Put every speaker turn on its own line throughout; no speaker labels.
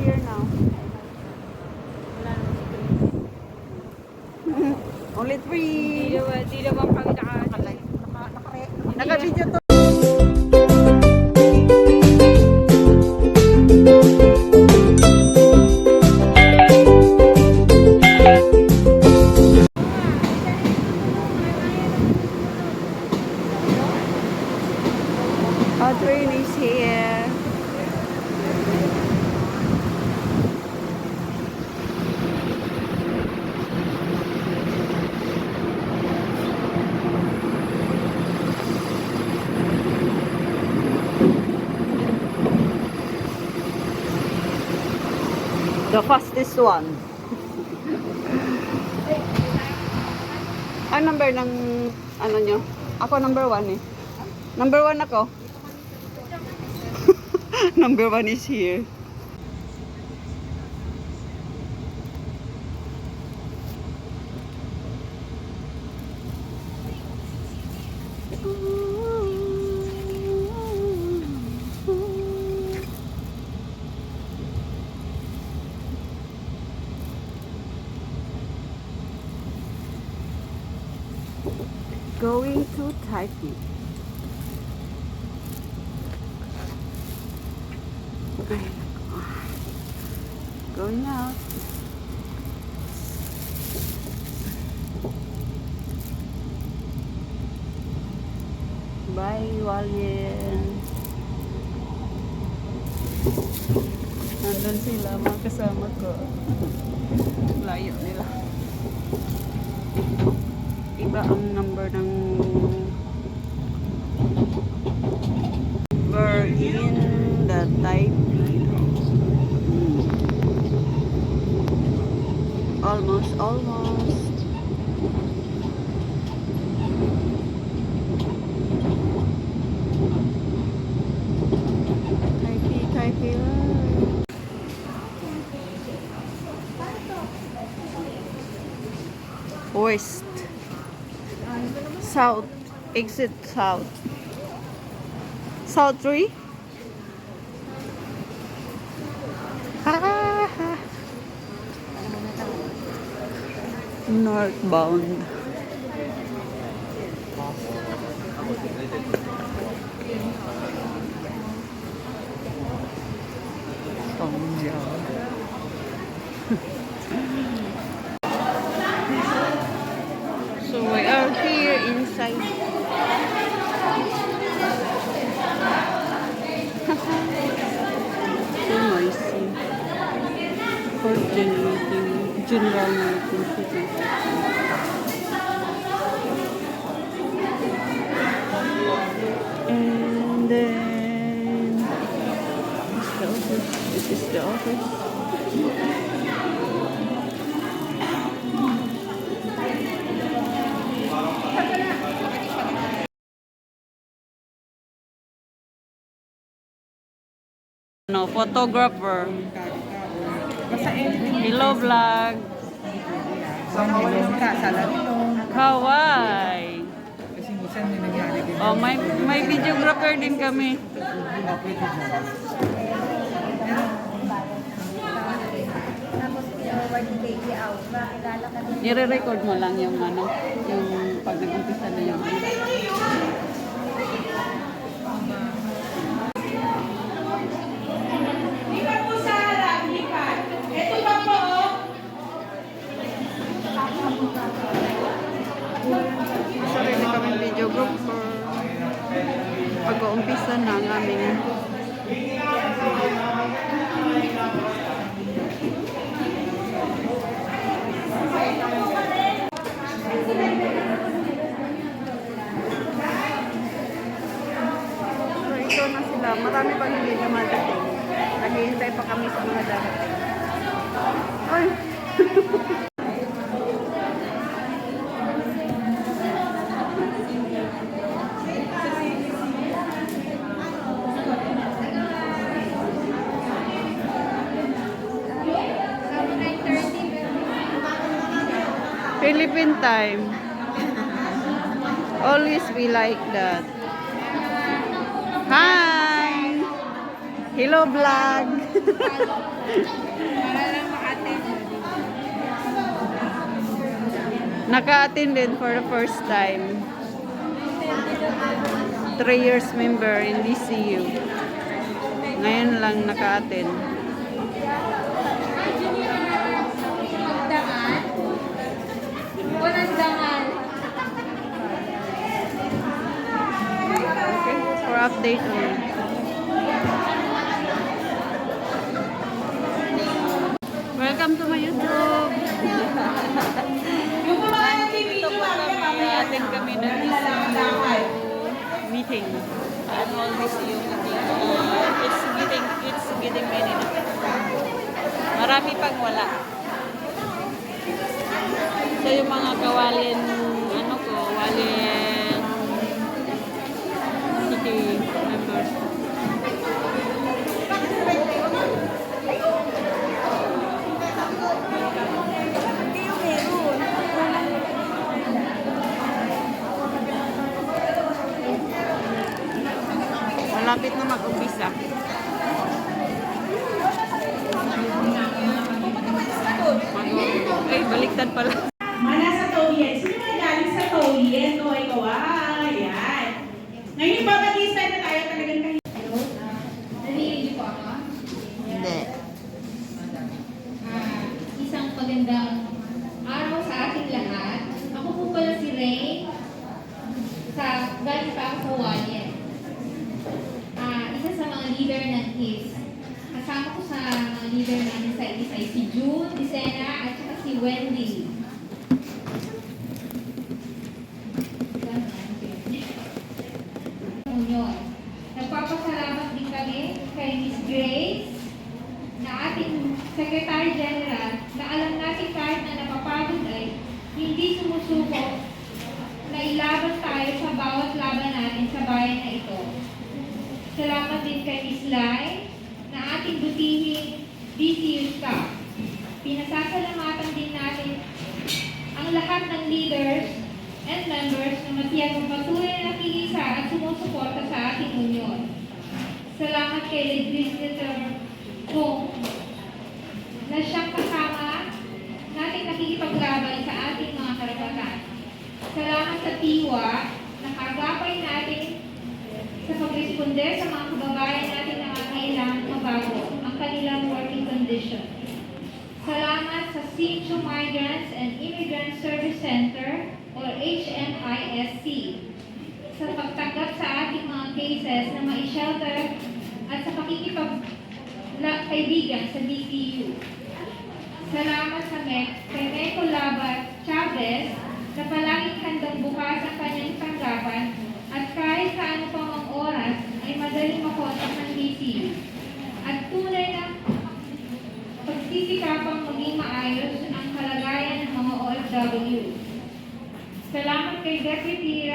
here now. Only 3.
Di naman kami
Naka-video to. Our train is here. The fastest one. Ang number ng ano nyo? Ako number 1 eh. Number 1 ako. Number 1 is here. Going to Taipei. Going out. Bye, Valentin. Nandun sila, mga kasama ko. Layo nila. Iba ang number ng we're in the Taipei. Almost. Taipei. West. South. Exit south. South 3. Northbound. So we are here inside. So noisy. For general meeting. And then this is the office. No, photographer. Hello vlog. Kawaii. Oh, may videographer din kami. Nire-record mo lang yung ano, yung pag nag-umpisa na yung ano. Sarili kami videographer. Pag-uumpisa na ang aming ito na sila. Marami pa hindi dumadating. Naghihintay pa kami sa mga darating. Ay! Philippine time. Always be like that. Hi! Hello vlog! Para lang maka-attend.
Naka-attend din for the first time. 3 years member in DCU. Ngayon lang naka-attend.
Magdangan. Walang dangan.
Okay, for update only. Welcome to my YouTube. Nandito po kami, attend kami ng DCU meeting. Annual DCU meeting. It's getting many na. Marami pang wala. So yung mga kawalin, walin city members. Malapit na mag-umpisa. Ay, baliktad pala.
Mana sa Toyen. Sino na galing sa Toyen? O, ikaw, ayan. Ngayon, babag-i-start na tayo talagang kayo.
Narinig niyo po ako?
Hindi.
Isang magandang araw sa ating lahat. Ako po pala si Ray. Galing pa ako sa Walien. Isa sa mga leader ng KIS. Kasama ko sa mga leader namin sa IS ay si June, si Sena, at saka si Wendy. Nagpapasalamat din kami kay Miss Grace na ating Secretary General na alam natin kahit na napapagod ay hindi sumusuko na ilaban tayo sa bawat laban natin sa bayan na ito. Salamat din kay Miss Lai na ating butihing DCU staff. Pinasasalamatan din natin ang lahat ng leaders and members na matiyang patuloy na nakikisa at sumusuporta sa ating union. Salamat kay Legislator Kong na siyang kasama natin nakikipaglaban sa ating mga karapatan. Salamat sa TIWA na kagapay natin sa pagresponde sa mga kababayan natin na kailangan mabago ang kanilang working condition. Salamat sa Sitio Migrants and Immigrant Service Center or HMISC sa pagtanggap sa ating mga cases na mai-shelter at sa pakikipagkaibigan sa DCU. Salamat sa kay Meco Labat Chavez na palaging handang bukas ang kanyang tanggapan at kahit sa ano pang ang oras ay madaling makontak ng DCU. At tunay na pagsisikapang maging maayos ang kalagayan ng mga OFW. Salamat kay Deputy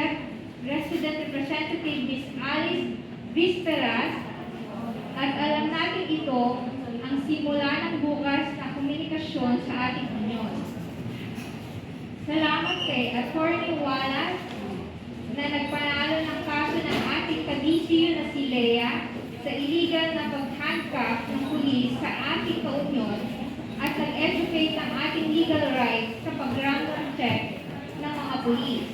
Resident Representative Ms. Alice Visperas at alam natin ito ang simula ng bukas na komunikasyon sa ating union. Salamat kay Attorney Wallace na nagpanalo ng kaso ng ating ka-DCU na si Lea sa illegal na pag-handcuff ng pulis sa ating ka-union at nag-educate ng ating legal rights sa pag-random check ng mga pulis.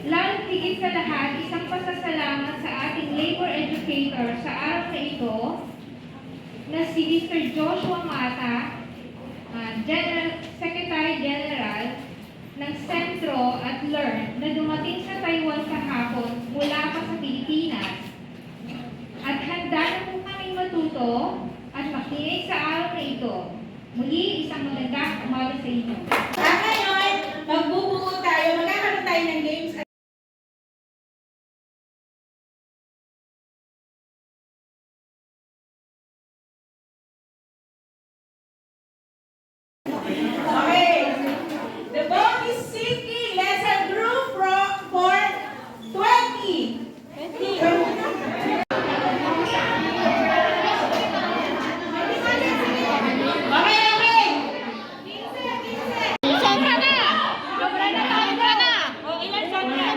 Lalo higit sa lahat, isang pasasalamat sa ating labor educator sa araw na ito na si Mr. Joshua Mata, Secretary General ng Sentro at Learn na dumating sa Taiwan kahapon mula pa sa Pilipinas. At handa na po kaming matuto at makinig sa araw na ito. Muli, isang magandang umaga sa inyo.
Ngayon, magbubuo tayo. Magkakaroon tayo ng games. Okay. The ball is sinking. Let's have group for 20. Sobra na! O, ilan sobra?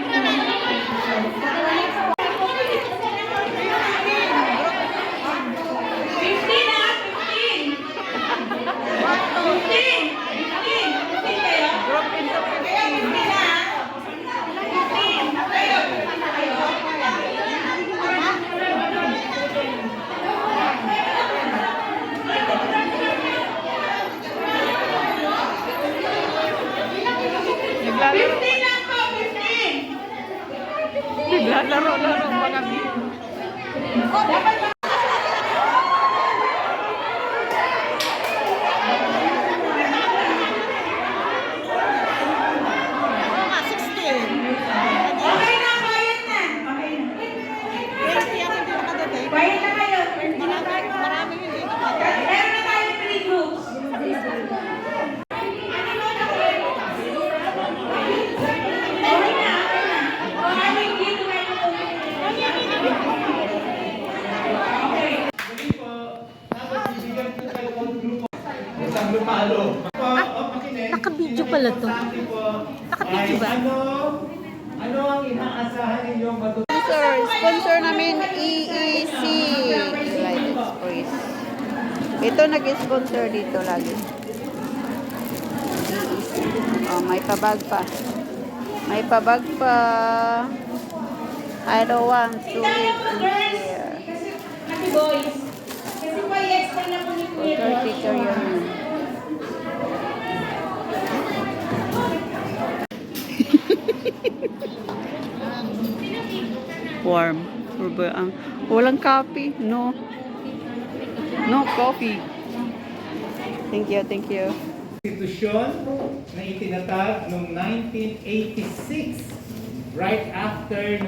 halo-halo.
Naka-video pala to. Naka-video ba?
Ano ang inaasahan ninyong matutunan?
Sponsor namin EEC. Light Express. Ito nag-sponsor dito lagi. EEC. Oh, may pabag pa. May pabag pa. I don't want to live in here.
Kasi boys, kasi pa i-explain na po ni Kuya
Culture teacher yun. Warm. Walang coffee. No. No coffee. Thank you, thank you.
Institusyon na itinatag noong 1986, right after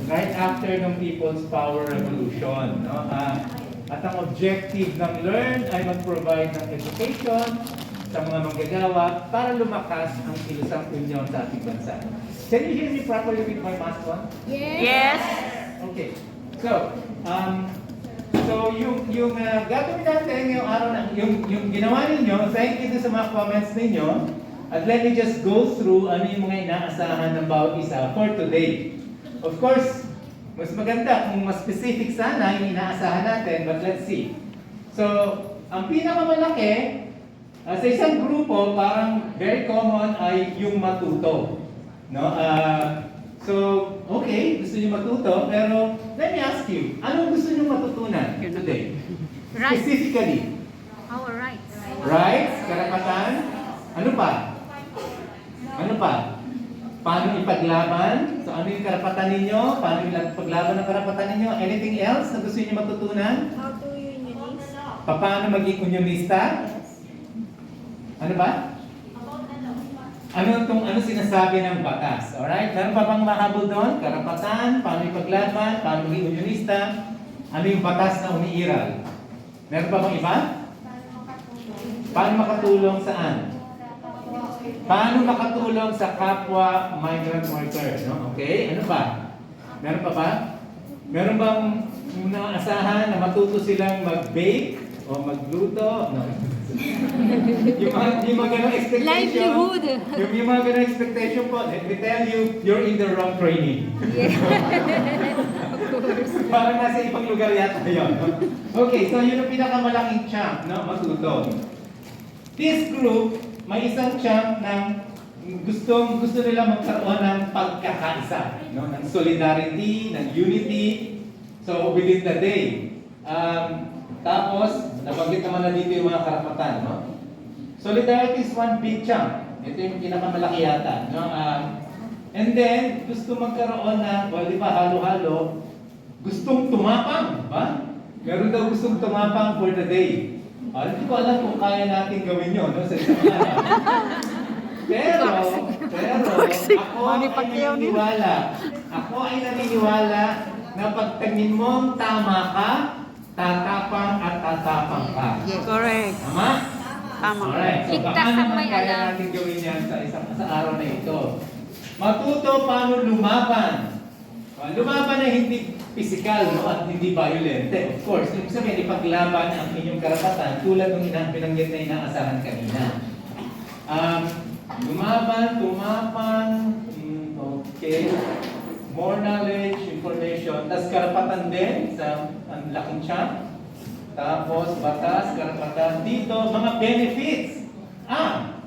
right after nung People's Power Revolution, no? At ang objective ng LEARN ay mag-provide ng education sa mga manggagawa para lumakas ang kilusang unyon sa ating bansa. Can you hear me properly with my mask on?
Yes.
Okay. So, yung gagawin natin ngayong araw na, yung ginawa ninyo, thank you sa mga comments ninyo. At let me just go through ano yung mga inaasahan ng bawat isa for today. Of course, mas maganda kung mas specific sana yung inaasahan natin, but let's see. So, ang pinakamalaki, sa isang grupo, parang very common ay yung matuto. No? So, okay, gusto niyo matuto, pero let me ask you, anong gusto niyo matutunan today?
Right.
Specifically.
Our rights.
Rights, karapatan, ano pa? Ano pa? Paano ipaglaban? So, ano yung karapatan ninyo? Paano yung paglaban ng karapatan ninyo? Anything else na gusto niyo matutunan?
How to unionist?
Paano maging unionista? Ano ba? Ano sinasabi ng batas? Alright? Meron pa bang mahabol doon? Karapatan, paano ipaglaban, paano maging unionista, ano yung batas na umiiral? Meron pa bang iba? Paano makatulong saan? Paano makatulong sa kapwa migrant worker? No? Okay? Ano ba? Meron pa ba? Meron bang naasahan na matuto silang mag-bake o magluto? No. yung mga ganong expectation.
Livelihood.
Yung mga ganong expectation po, let me tell you, you're in the wrong training.
Of course.
Parang nasa ibang lugar yata yun. Okay, so yun ang pinakamalaking chunk, no? Matuto. This group, may isang chunk ng gusto nila magkaroon ng pagkakaisa, no? Ng solidarity, ng unity, so within the day. Tapos, nabanggit naman na dito yung mga karapatan, no? Solidarity is one big chunk. Ito yung pinakamalaki yata, no? And then, gusto magkaroon ng, well, di ba, halo-halo, gustong tumapang, ba? Meron daw gustong tumapang for the day. Hindi ko alam kung kaya natin gawin yun, no? Sa isang araw. Pero, ako ay naniniwala na pagtingin mong tama ka, tatapang at tatapang ka.
Correct.
Tama?
Tama.
Alright. So,
Ligtas
baka
ang
naman
may
kaya
alam.
natin gawin yan sa araw na ito. Matuto paano lumaban. Lumaban na hindi physical, no? At hindi violent. Of course, ibig sabihin, ipaglaban ang inyong karapatan tulad ng binanggit na inaasahan kanina. Lumaban, tumapang, okay. More knowledge, information, tas karapatan din sa ang laking chunk. Tapos batas, karapatan dito, mga benefits.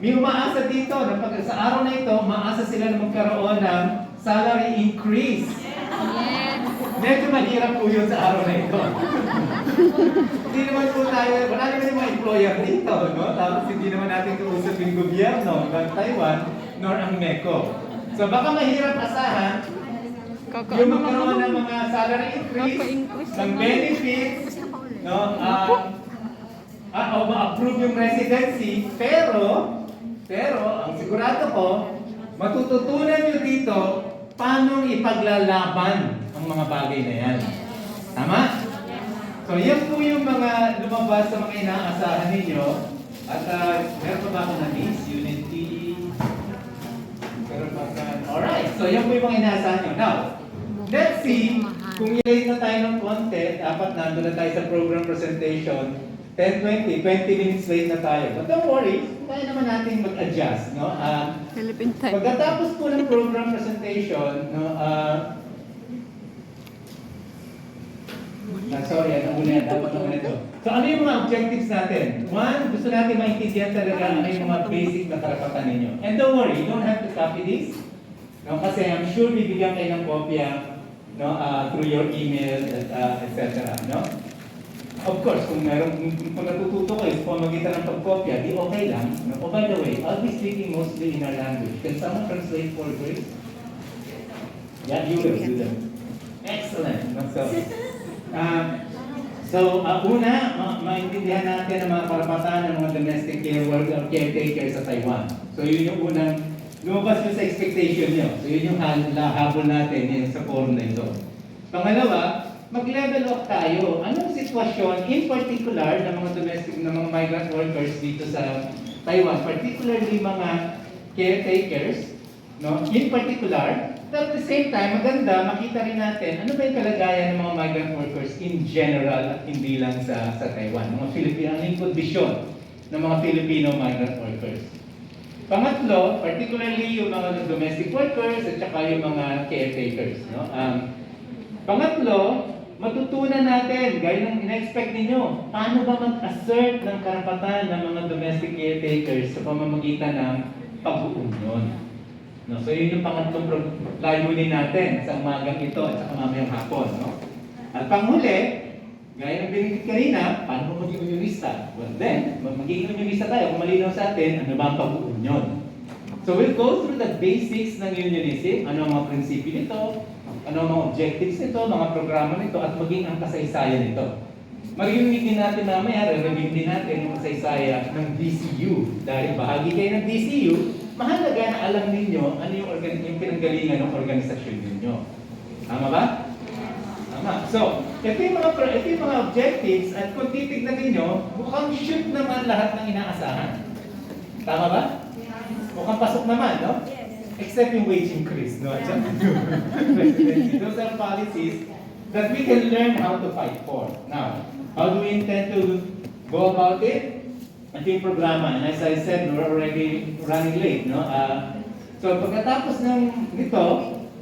May umaasa dito na pag sa araw na ito, maasa sila na magkaroon ng salary increase.
Yes.
Medyo mahirap po yun sa araw na ito. Hindi naman po tayo, wala naman yung mga employer dito, no? Tapos hindi naman natin kausap yung gobyerno ng Taiwan nor ang MECO. So baka mahirap asahan yung magkaroon ng mga salary increase, ng benefits, no? O ma-approve yung residency, pero, ang sigurado ko, matututunan nyo dito paano ipaglalaban ang mga bagay na yan. Tama? So yan po yung mga lumabas sa mga inaasahan ninyo. At meron pa ba ako na miss? Unity. Meron pa ka. Alright, so yan po yung mga inaasahan nyo. Now, let's see kung i-rate na tayo ng konti. Dapat nandun na tayo sa program presentation. 10:20, 20 minutes late na tayo. But don't worry, kaya naman natin mag-adjust, no?
Philippine time.
Pagkatapos po ng program presentation, no, sorry, ano muna yan, dapat naman ito. So ano yung mga objectives natin? One, gusto natin maintindihan talaga ano yung mga basic na karapatan ninyo. And don't worry, you don't have to copy this. No, kasi I'm sure bibigyan kayo ng kopya, no, through your email, etc. No? Of course, kung natututo kayo sa pamagitan ng pagkopya, di okay lang. No? Oh, by the way, I'll be speaking mostly in our language. Can someone translate for Grace? Yeah, you will do that. Excellent. Una, maintindihan natin ang mga karapatan ng mga domestic caretakers sa Taiwan. So yun yung unang, lumabas yun sa expectation nyo. So yun yung habol natin yun sa forum na ito. Pangalawa, mag-level up tayo. Anong sitwasyon, in particular, ng mga domestic, ng mga migrant workers dito sa Taiwan, particularly mga caretakers, no? In particular, but at the same time, maganda, makita rin natin, ano ba yung kalagayan ng mga migrant workers in general at hindi lang sa Taiwan, mga Filipino, ano yung kondisyon ng mga Filipino migrant workers. Pangatlo, particularly yung mga domestic workers at saka yung mga caretakers, no? Pangatlo, matutunan natin, gaya ng ina-expect ninyo, paano ba mag-assert ng karapatan ng mga domestic caretakers sa pamamagitan ng pag-uunyon. No? So yun yung pangatlong layunin natin sa umagang ito at sa mamayang hapon. No? At panghuli, gaya ng binigit kanina, paano mo maging unionista? Well then, magiging unionista tayo kung malinaw sa atin, ano ba ang pag-uunyon. So we'll go through the basics ng unionism, ano ang mga prinsipyo nito, ano ang mga objectives nito, mga programa nito, at maging ang kasaysayan nito. Mag-review din natin mamaya, re-review din natin yung kasaysayan ng DCU. Dahil bahagi kayo ng DCU, mahalaga na alam ninyo ano yung pinanggalingan ng organisasyon ninyo. Tama ba? Tama. So, ito yung mga objectives at kung titignan ninyo, mukhang shoot naman lahat ng inaasahan. Tama ba? Mukhang pasok naman, no? Except yung wage increase, no? Those are policies that we can learn how to fight for. Now, how do we intend to go about it? Ito yung programa, and as I said, we're already running late, no? So pagkatapos nito,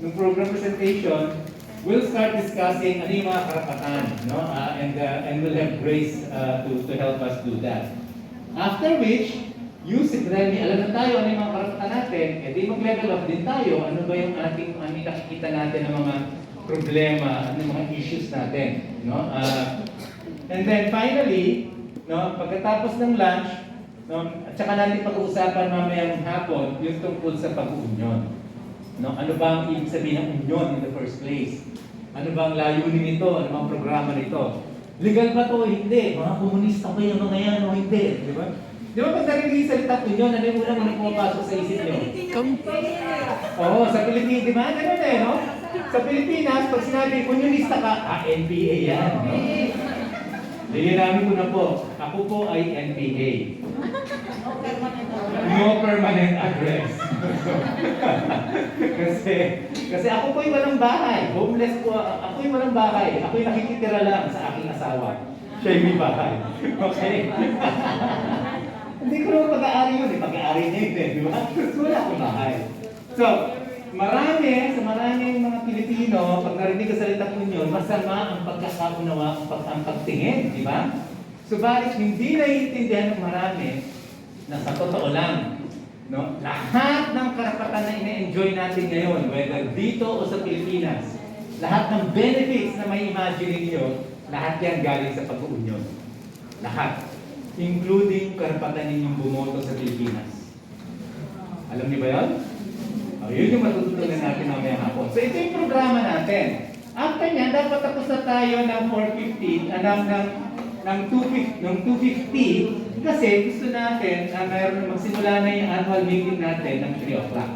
ng program presentation, we'll start discussing ano yung mga karapatan, no? And we'll have Grace to help us do that. After which, si Granny, alam na tayo ano yung mga karapatan natin, di mag-level up din tayo, ano ba yung ating nakikita natin ng mga problema, ano yung mga issues natin, no? And then finally, no, pagkatapos ng lunch, no, at saka natin pag-uusapan mamayang hapon yung tungkol sa pag-uunyon. No, ano ba ang ibig sabihin ng union in the first place? Ano ba ang layunin nito? Ano ba ang programa nito? Legal ba to o hindi? Mga komunista ba yung mga yan o hindi? Di ba? Di ba pag narinig yung salita union, ano yung unang pumapasok sa isip nyo? Oo, sa Pilipinas, di ba? Ganun eh, no? Sa Pilipinas, pag sinabi unionista ka, NPA yan. No? Lilinamin ko na po, ako po ay NPA. No permanent address. kasi ako po'y walang bahay. Homeless po, ako'y walang bahay. Ako'y nakikitira lang sa aking asawa. Siya'y may bahay. Okay? Hindi ko naman pag-aari yun. Pag-aari niya yun eh. Di ba? Wala akong bahay. So, sa maraming mga Pilipino, pag narinig ka salita ko ninyo, masama ang pagkakaunawa, ang pagtingin, di ba? Subalit, hindi naiintindihan ng marami na sa totoo lang, no? Lahat ng karapatan na ina-enjoy natin ngayon, whether dito o sa Pilipinas, lahat ng benefits na may imagine ninyo, lahat yan galing sa pag-uunyon. Lahat. Including karapatan ninyong bumoto sa Pilipinas. Alam niyo ba yun? Yun yung matututunan natin mamaya hapon. So ito yung programa natin. After niyan, dapat tapos na tayo ng 4:50, ng 2:50 kasi gusto natin na magsimula na yung annual meeting natin ng 3 o'clock.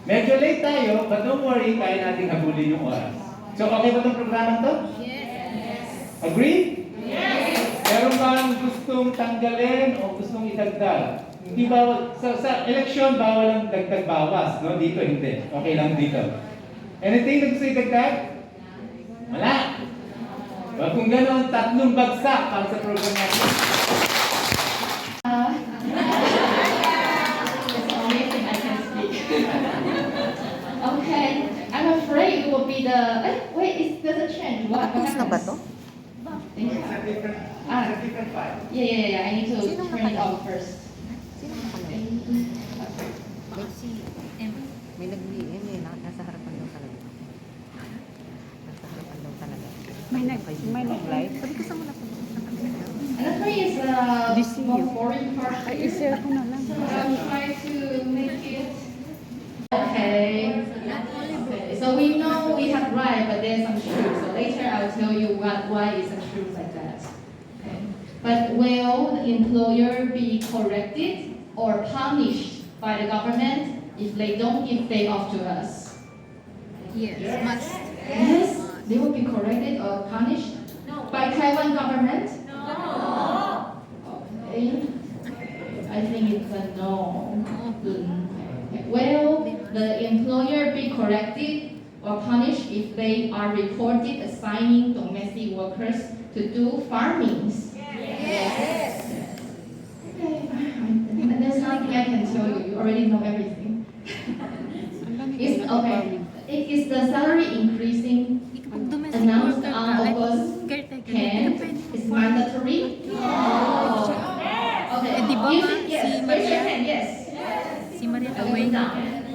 Medyo late tayo, but don't worry, kaya natin habulin yung oras. So okay ba itong programa to? Yes. Agree? Yes. Meron bang gustong tanggalin o gustong idagdag? Hindi bawal, sa eleksyon bawal ang dagdag bawas, no? Dito hindi. Okay lang dito. Anything na gusto idagdag? Wala. Well, kung gano'n, 3 bagsak para sa program natin.
what
Tapos na ba
happens?
to?
Thank you.
It's a different,
Ah.
it's a different file.
Yeah. I need to
Sino
turn it
nakalagay?
off first.
Sino nakalagay? May nag-DM eh. Nasa harapan daw talaga. Nasa harapan daw talaga. May nag-live? Sabi ko sa muna po.
Another three is
DCU.
more foreign part.
Ay, i-share ko na lang.
I'll try to make it. Okay. So we know we have right, but there's some truth. So later I'll tell you why is some truth like that. Okay. But will the employer be corrected or punished by the government if they don't give day off to us?
Yes, must.
Yes, they will be corrected or punished by Taiwan government. Okay. I think it's a no. Okay. Will the employer be corrected or punished if they are reported assigning domestic workers to do farmings? Yes. Okay. There's nothing I can tell you. You already know everything. Is the salary increasing announced on August 10th? Is mandatory? Okay.
Di ba
You
nga,
think yes.
si
Raise your
Maria?
hand. Yes.
Si Maria
Okay,
Away.
put down.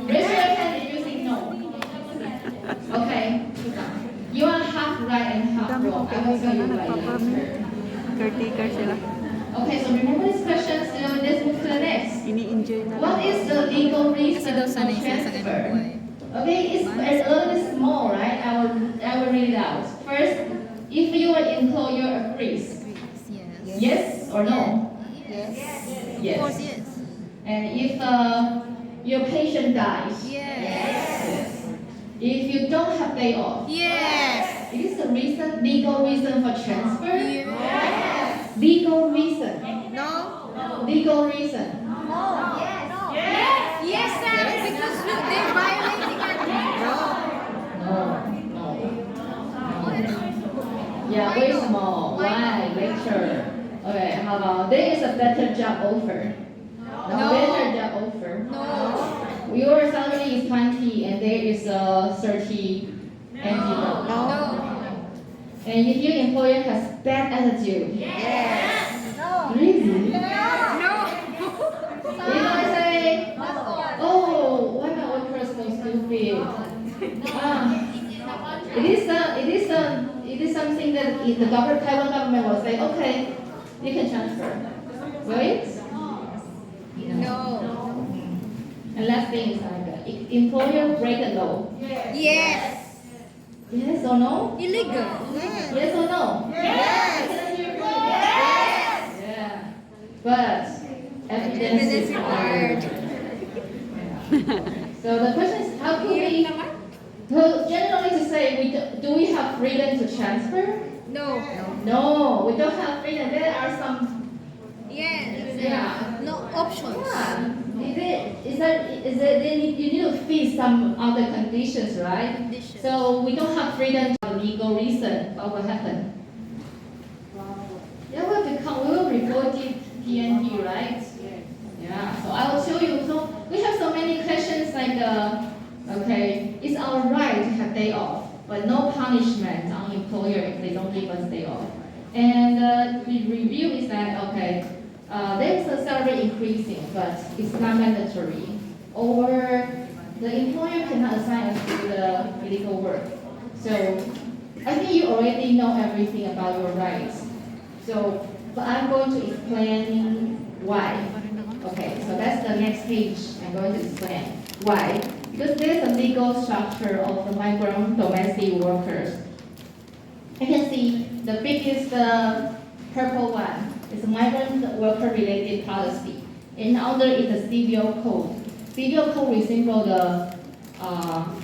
Raise your hand if you think no. Okay, put down. You are half right and half
Dami
wrong.
kong
I will tell
kaibigan
you
na
right and
nagpa-permit.
answer.
Caretaker sila.
Okay, so remember these questions. Let's move to the next.
Ini-enjoy na
What
lang.
is the legal
Kasi
reason
daw
for
sanay sila sa ganung
transfer?
buhay.
Okay, it's a little bit small, right? I will read it out. First, if your employer agrees,
Yes.
yes or no?
Yes.
Yes.
Of course, yes.
And if your patient dies,
Yes.
if you don't have day off,
Yes.
it is the reason, legal reason for transfer.
Yes.
Legal reason.
No?
Legal reason.
Yes, sir. Because they're violating our
No. Yeah, very small. Why? Lecture. Okay, how about there is a better job offer?
No.
Better job offer.
No.
Your salary is 20 and there is a 30 NT.
No.
And if your employer has bad attitude. Really?
No.
If I say, oh, why my workers so stupid? It is something that the Taiwan government will say, okay, you can transfer. Will it?
No.
And last thing is like, employer break the law.
Yes.
Yes or no?
Illegal. Yes.
Yes or no?
Yes.
Yeah. But evidence is required. So the question is, how can we? So generally to say, do we have freedom to transfer?
No.
No, we don't have freedom. There are some.
Yes.
Yeah.
No options.
Is that you need to fit some other conditions, right?
Conditions.
So we don't have freedom for legal reason. What will happen? Yeah, we will report it PNP, right? Yeah. So I will show you. So we have so many questions like, okay, it's our right to have day off, but no punishment on employer if they don't give us day off. And the review is that, okay, there's a salary increasing, but it's not mandatory. Or the employer cannot assign us to the illegal work. So I think you already know everything about your rights. So, but I'm going to explain why. Okay, so that's the next page. I'm going to explain why. Because there's a legal structure of the migrant domestic workers. You can see the biggest purple one is a migrant worker related policy. And under is the CBO code. CBO code resembles the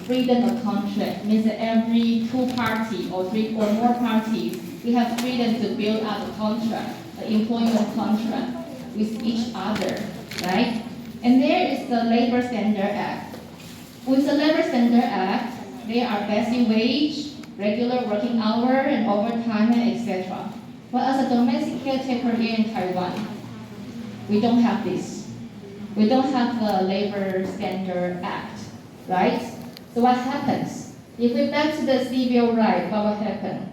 freedom of contract, means that every two parties or three or more parties, we have freedom to build up a contract, an employment contract with each other, right? And there is the Labor Standard Act. With the Labor Standard Act, there are basic wage, regular working hour, and overtime, and etc. But as a domestic caretaker here in Taiwan, we don't have this. We don't have the Labor Standard Act, right? So what happens? If we back to the civil right, what will happen?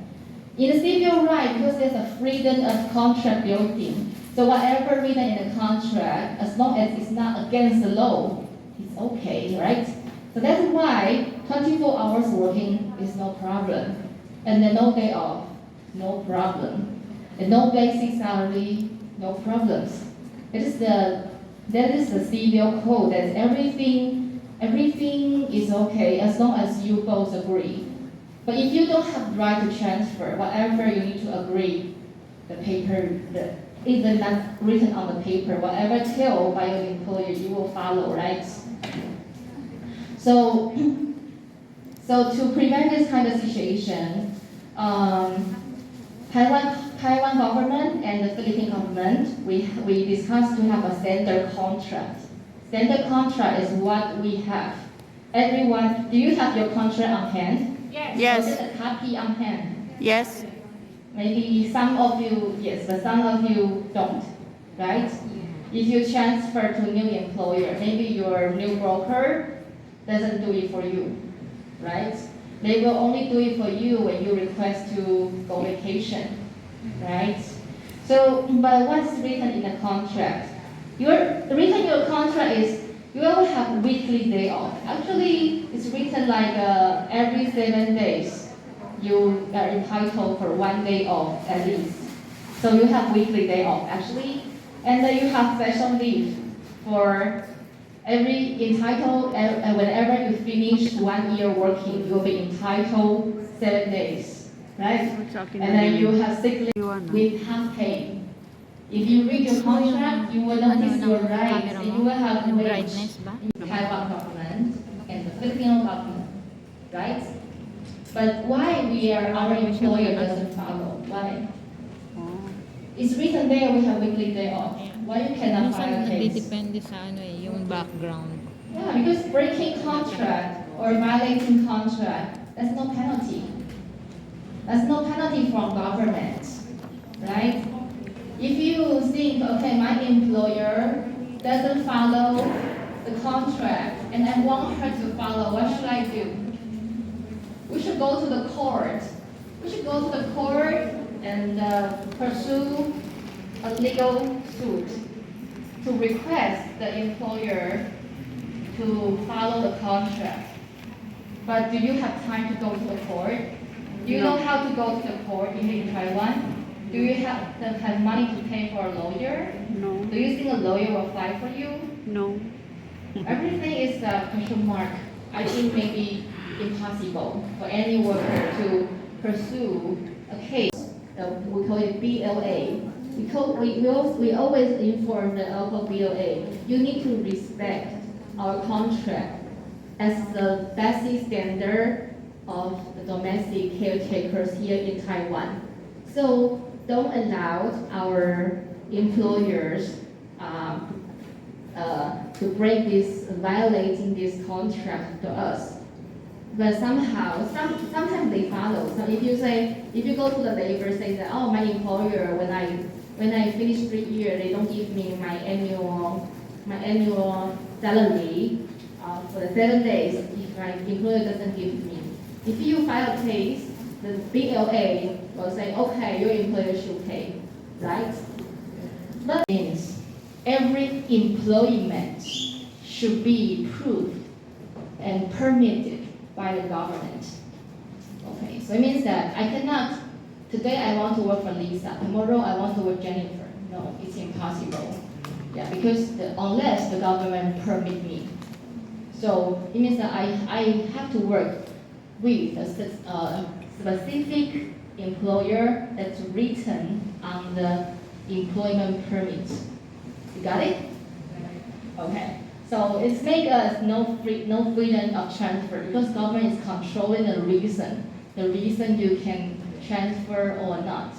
In the civil right, because there's a freedom of contract built in, so whatever written in the contract, as long as it's not against the law, it's okay, right? So that's why 24 hours working is no problem, and then no day off, no problem, and no basic salary, no problems. That is the civil code. That everything is okay as long as you both agree. But if you don't have right to transfer, whatever you need to agree, the paper, even not written on the paper, whatever told by your employer, you will follow, right? So to prevent this kind of situation, Taiwan government and the Philippine government, we discussed to have a standard contract. Standard contract is what we have. Everyone, do you have your contract on hand?
Yes.
Or is it a copy on hand?
Yes.
Maybe some of you, yes, but some of you don't, right? If you transfer to a new employer, maybe your new broker doesn't do it for you, right? They will only do it for you when you request to go vacation, right? So, but what's written in the contract? Written in your contract is you will have weekly day off. Actually, it's written like every 7 days you are entitled for 1 day off at least. So you have weekly day off actually, and then you have special leave for whenever you finish 1 year working, you will be entitled 7 days, right? And then you have sick leave with half pay. If you read your contract, you will notice your rights, and you will have wage in Taiwan government and the Filipino government, right? But why our employer doesn't follow? Why? It's written there we have weekly day off. Why you cannot file a case?
Depende sa yung background.
Yeah, because breaking contract or violating contract, that's no penalty. That's no penalty from government, right? If you think, okay, my employer doesn't follow the contract and I want her to follow, what should I do? We should go to the court. We should go to the court and pursue a legal suit to request the employer to follow the contract. But do you have time to go to the court? Do you know how to go to the court in Taiwan? Do you have money to pay for a lawyer?
No.
Do you think a lawyer will fight for you?
No.
Everything is a question mark. I think maybe impossible for any worker to pursue a case. We call it BLA. We always inform the local BLA. You need to respect our contract as the basic standard of the domestic caretakers here in Taiwan. So don't allow our employers to break this, violating this contract to us. But somehow, sometimes they follow. So if you go to the labor, say that, oh, my employer, when I finish 3 years, they don't give me my annual salary for the 7 days if my employer doesn't give me. If you file a case, the BLA will say, okay, your employer should pay, right? But means every employment should be approved and permitted by the government. Okay, so it means that I cannot, today I want to work for Lisa, tomorrow I want to work Jennifer. No, it's impossible. Yeah, because unless the government permit me. So it means that I have to work with a specific employer that's written on the employment permit. You got it? Okay. So it's make us no freedom of transfer because government is controlling the reason you can transfer or not.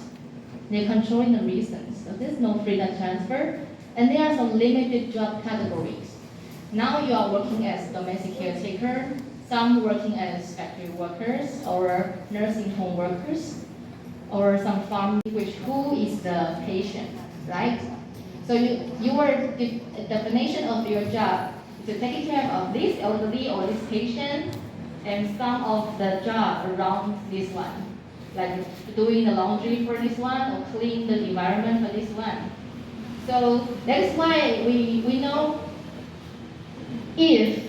They're controlling the reasons. So there's no freedom transfer, and there are some limited job categories. Now you are working as domestic caretaker, some working as factory workers or nursing home workers, or some farm, which who is the patient, right? So your definition of your job is to take care of this elderly or this patient and some of the job around this one. like doing the laundry for this one or clean the environment for this one. So that is why we know if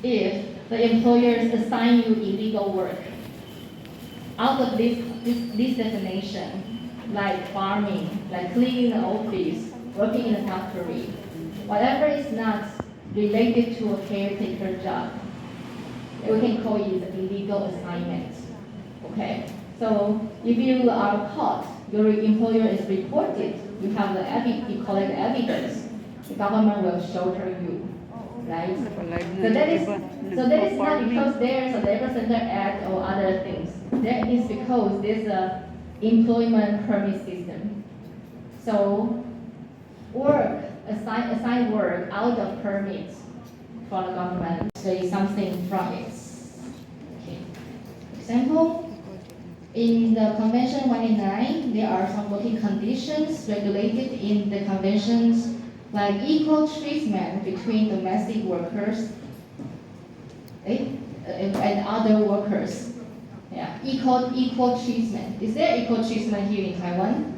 the employers assign you illegal work out of this definition, like farming, like cleaning the office, working in a factory, whatever is not related to a caretaker job, we can call it illegal assignment. Okay, so if you are caught, your employer is reported, you have the you collect evidence, the government will shelter you, right? So that is not because there's a Labor Center Act or other things. That is because there's a employment permit system. So assign work out of permits for the government. Say something from it. Okay. Example. In the Convention 189, there are some working conditions regulated in the conventions, like equal treatment between domestic workers and other workers. Yeah, equal treatment. Is there equal treatment here in Taiwan?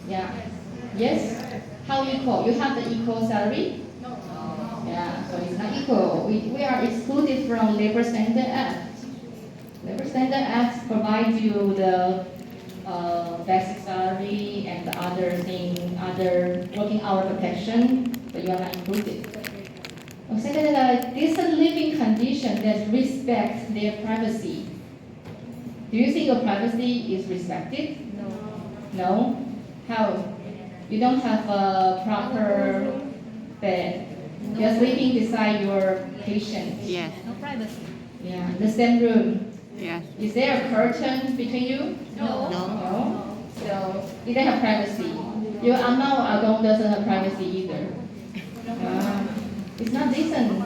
Yeah. Yes? How equal? You have the equal salary? No. Yeah, so it's not equal. We are excluded from Labor Standard Act. Labor Standard Act provides you the basic salary and the other working hour protection, but you are not included. Second, decent living condition that respect their privacy. Do you think your privacy is respected? No. No? How? You don't have a proper bed. You're sleeping beside your patient.
Yes.
No privacy.
Yeah, the same room.
Yes.
Is there a curtain between you?
No.
No. So you don't have privacy. Your Amao Agong doesn't have privacy either. It's not decent.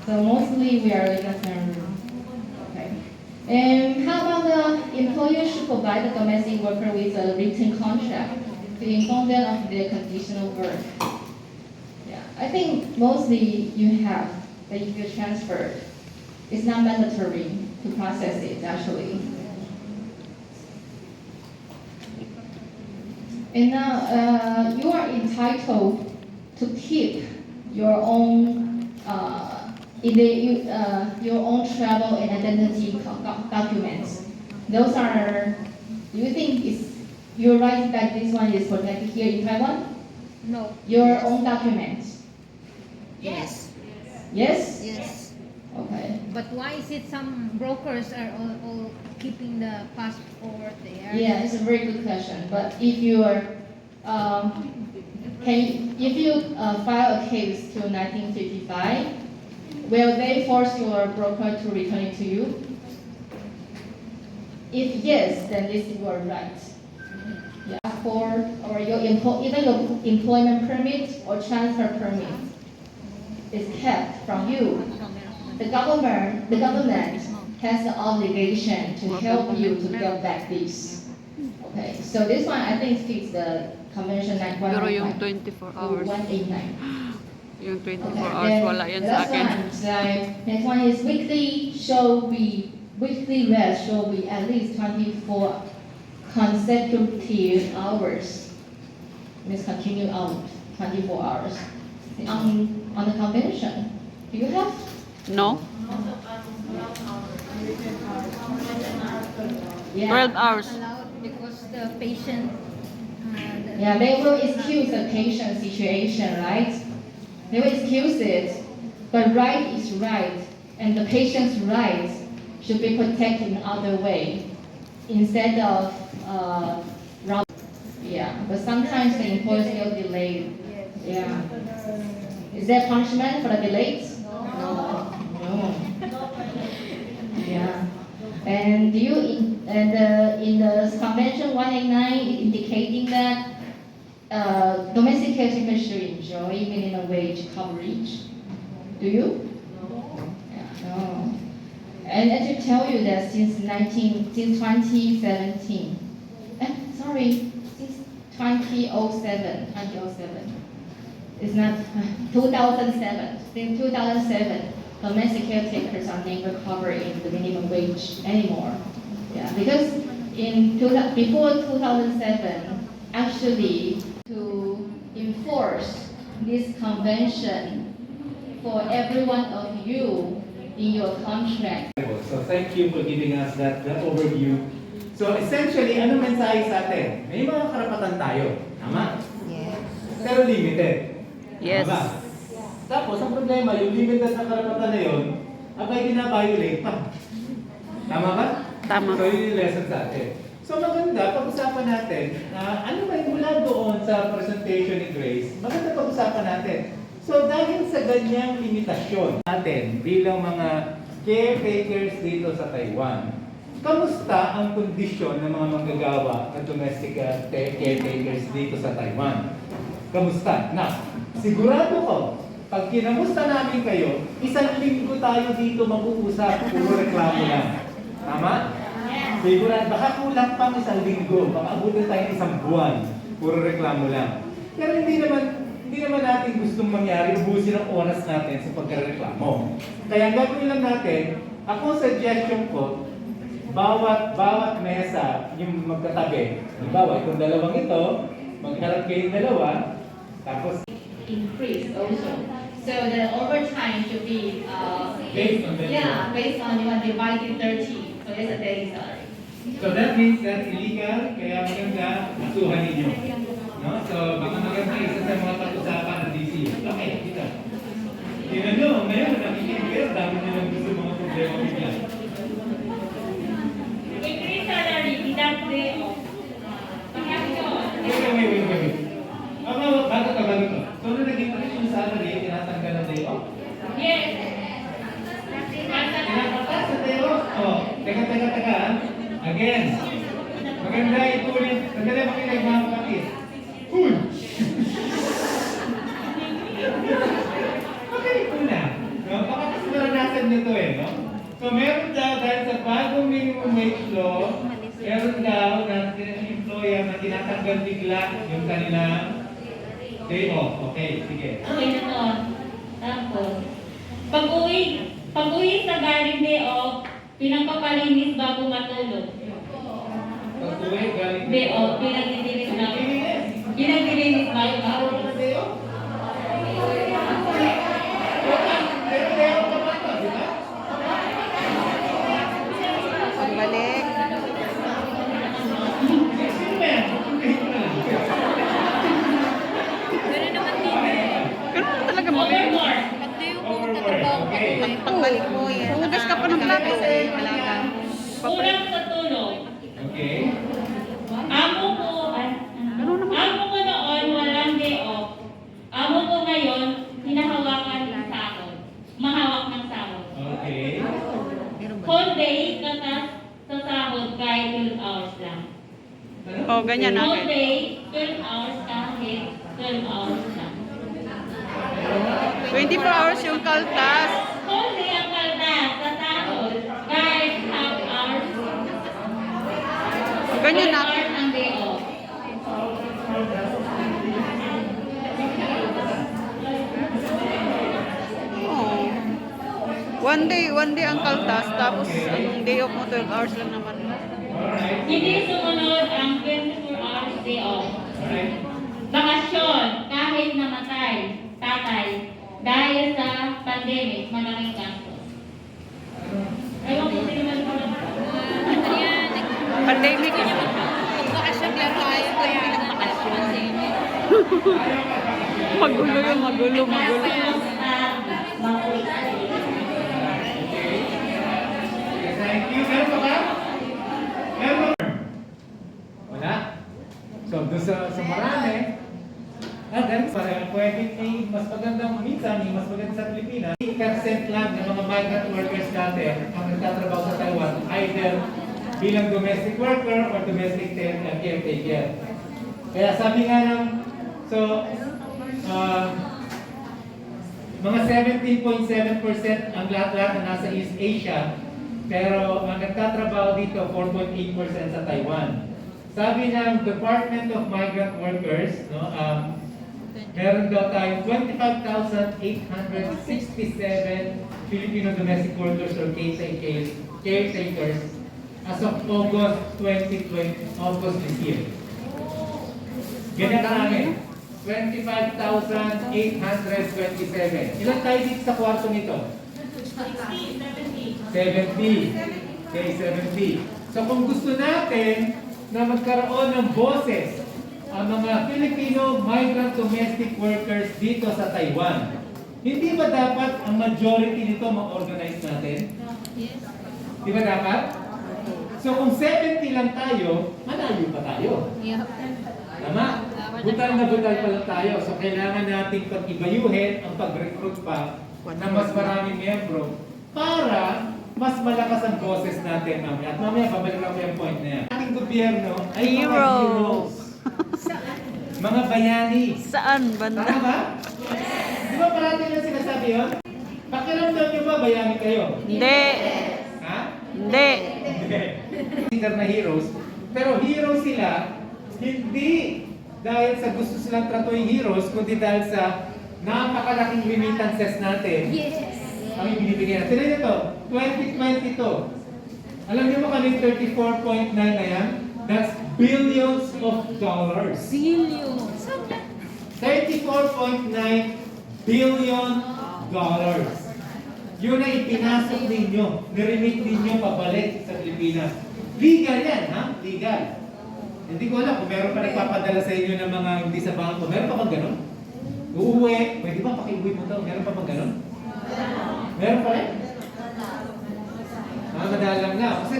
So mostly we are in a same room. Okay. And how about the employer should provide the domestic worker with a written contract to inform them of their conditional work? Yeah, I think mostly you have, but if you transfer, it's not mandatory to process it actually. And now you are entitled to keep your own your own travel and identity documents. Those are. Do you think your right that this one is protected here in Taiwan?
No.
Your own documents.
Yes.
Yes.
Yes.
Okay.
But why is it some brokers are all keeping the passport there?
Yeah, it's a very good question. But if you are, if you file a case to 1955, will they force your broker to return it to you? If yes, then this is your right. Yeah, or your even your employment permit or transfer permit is kept from you. The government has the obligation to help you to get back this. Okay, so this one I think fits the Convention
Pero yung
189.
24 hours.
189.
Yung 24
Okay,
hours,
then
wala yan
the
sa
last
akin.
one, so next one is weekly rest should be at least 24 consecutive hours. Means continue out 24 hours. On the convention, do you have?
No?
Yeah.
12 hours.
Allowed because the patient.
Yeah, they will excuse the patient situation, right? They will excuse it, but right is right, and the patient's rights should be protected in other way instead of yeah. But sometimes the employers will delay. Yeah. Is there punishment for the delays? No. No. Yeah. And in the Convention 189, it indicating that domestic caretakers should enjoy minimum wage coverage. Do you? Yeah, no. And I should tell you that since 2017, since 2007, it's not 2007. Since 2007, domestic caretakers are never covered in the minimum wage anymore. Yeah, because before 2007, actually, to enforce this convention for every one of you in your contract.
So thank you for giving us that overview. So essentially, ano mensahe sa atin? May mga karapatan tayo. Tama?
Yes.
Pero limited.
Yes.
Tama ba? Tapos, ang problema, yung limited na karapatan na yun, abay gina-violate pa. Tama ba?
Tama.
So yun yung lesson sa atin. So maganda, pag-usapan natin, ano ba yung mula doon sa presentation ni Grace, maganda pag-usapan natin. So dahil sa ganyang limitasyon natin bilang mga caretakers dito sa Taiwan, kamusta ang kondisyon ng mga manggagawa na domestic caretakers dito sa Taiwan? Kamusta? Na, sigurado ko, pag kinamusta namin kayo, isang linggo tayo dito mag-uusap, puro reklamo lang. Tama? Sigurado, baka kulang pang isang linggo, baka abutin tayo isang buwan, puro reklamo lang. Pero hindi naman natin gustong mangyari, ubusin ang oras natin sa pagkareklamo. Kaya ang gagawin lang natin, ako suggestion ko, bawat mesa yung magkatabi. Halimbawa, itong dalawang ito, magharap kayong dalawa, tapos
Increase also. So the overtime should be
based on the
based on you divided 30. So that's a daily salary.
So that means that's illegal, kaya maganda asuhan ninyo. No? So baka maganda isa sa mga pag-usapan ng DCU. Okay, kita. Tingnan nyo, ngayon nakikinig kayo, dami nyo lang gusto mga problema bigla.
Increase salary, deduct day off.
Wait. Bago to. So nung nag-increase yung salary, tinatanggal ang day off?
Yes.
Tinatanggal sa day off? Oh, teka. Again. Maganda ituloy. Maganda makinig mga kapatid. Cool! Okay, ito na. No? Baka kasi naranasan nyo to no? So meron daw dahil sa bagong minimum wage law, meron daw na employer na tinatanggal bigla yung kanilang day off. Okay, sige.
Okay na to. Tapos, pag-uwi sa galing day off, pinagpapalinis bago matulog.
Pag-uwi, galing
Day off, pinagdilinis na.
Pilinis.
Pinagdilinis bago
Araw
matulog.
na day off? Pero day off naman to, di ba?
Pagbalik.
Sino ba yan? Pupuntahin ko na lang.
Ganun talaga mo.
Overwork.
Okay.
Pagbalik mo yan. Hugas ka pa ng plato.
Kulang sa tulog.
Okay.
Amo ko noon walang day off. Amo ko ngayon, hinahawakan ng sahod. Mahawak ng sahod.
Okay.
Whole day, katas sa sahod kahit 12 hours lang.
Oh, ganyan
Whole
okay.
day, 12 hours kahit 12 hours lang.
24 hours yung kaltas.
Whole day ang kaltas sa sahod kahit half hours.
Oh, ganyan
12
na.
hours ang day off.
Oh. One day ang kaltas, tapos ang day off mo 12 hours lang naman.
Alright.
Hindi sumunod ang 24 hours day off.
Alright.
Bakasyon, kahit namatay, tatay, dahil sa pandemic, malaking gastos. Ewan ko sino man pala.
Pandemic.
Magbakasyon lang tayo, kaya nagmakasyon sa inyo.
Magulo yung magulo.
Thank you. Meron pa ba? Meron pa ba? Wala? So, doon sa marami, ganun para pwede mas magandang minsan, mas maganda sa Pilipinas, 8% lang ng mga migrant workers natin ang nagtatrabaho sa Taiwan, either bilang domestic worker or domestic caretaker. Kaya sabi nga ng, mga 17.7% ang lahat-lahat na nasa East Asia, pero ang nagtatrabaho dito, 4.8% sa Taiwan. Sabi ng Department of Migrant Workers, meron daw tayong 25,867 Filipino domestic workers or caretakers as of August 2020, August this year. Ganyan karami. 25,827. Ilan tayo dito sa kwarto nito? 70. Okay, 70. So kung gusto natin na magkaroon ng boses ang mga Filipino migrant domestic workers dito sa Taiwan, hindi ba dapat ang majority nito ma-organize natin?
Yes.
Di ba dapat? So kung 70 lang tayo, malayo pa tayo.
Yeah.
Tama? Butal na butal pa lang tayo. So kailangan nating pag-ibayuhin ang pag-recruit pa ng mas maraming miyembro para mas malakas ang boses natin mamaya. At mamaya, babalik ako yung point na yan. Ating gobyerno ay mga heroes. Mga bayani.
Saan banda?
Tama ba? Di ba parati lang sinasabi yun? Pakiramdam nyo ba bayani kayo?
Hindi.
Ha?
Hindi.
Consider na heroes. Pero heroes sila, hindi dahil sa gusto silang tratuhin heroes, kundi dahil sa napakalaking remittances natin.
Yes.
Ang ibinibigay natin. Tignan nyo ito, 2022. Alam niyo mo kami 34.9 na yan? That's billions of dollars.
Billion.
34.9 billion dollars. Yun ay ipinasok ninyo, niremit ninyo pabalik sa Pilipinas. Legal yan, ha? Legal. Hindi ko alam kung meron pa nagpapadala sa inyo ng mga hindi sa bangko. Meron pa bang ganun? Uuwi. Pwede ba pakiuwi mo daw? Meron pa bang ganun? Meron pa rin? Madalang na. Kasi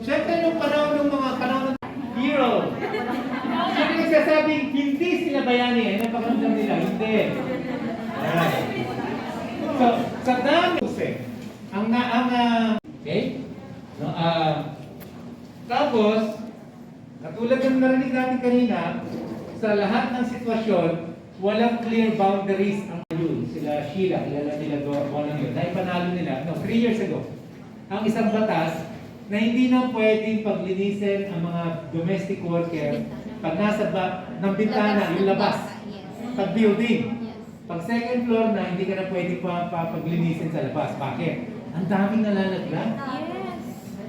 syempre nung panahon ng mga panahon ng hero. Sino nagsasabing hindi sila bayani? Ano pakiramdam nila? Hindi. Alright. So, sa dami okay? No, tapos, katulad ng narinig natin kanina, sa lahat ng sitwasyon, walang clear boundaries ang yun. Sila Sheila, kilala nila walang yun. Naipanalo nila, 3 years ago, ang isang batas na hindi na pwedeng paglinisin ang mga domestic worker pag nasa ng bintana, yung labas, pag building. Pag second floor na, hindi ka na pwede paglinisin sa labas. Bakit? Ang daming nalalaglag.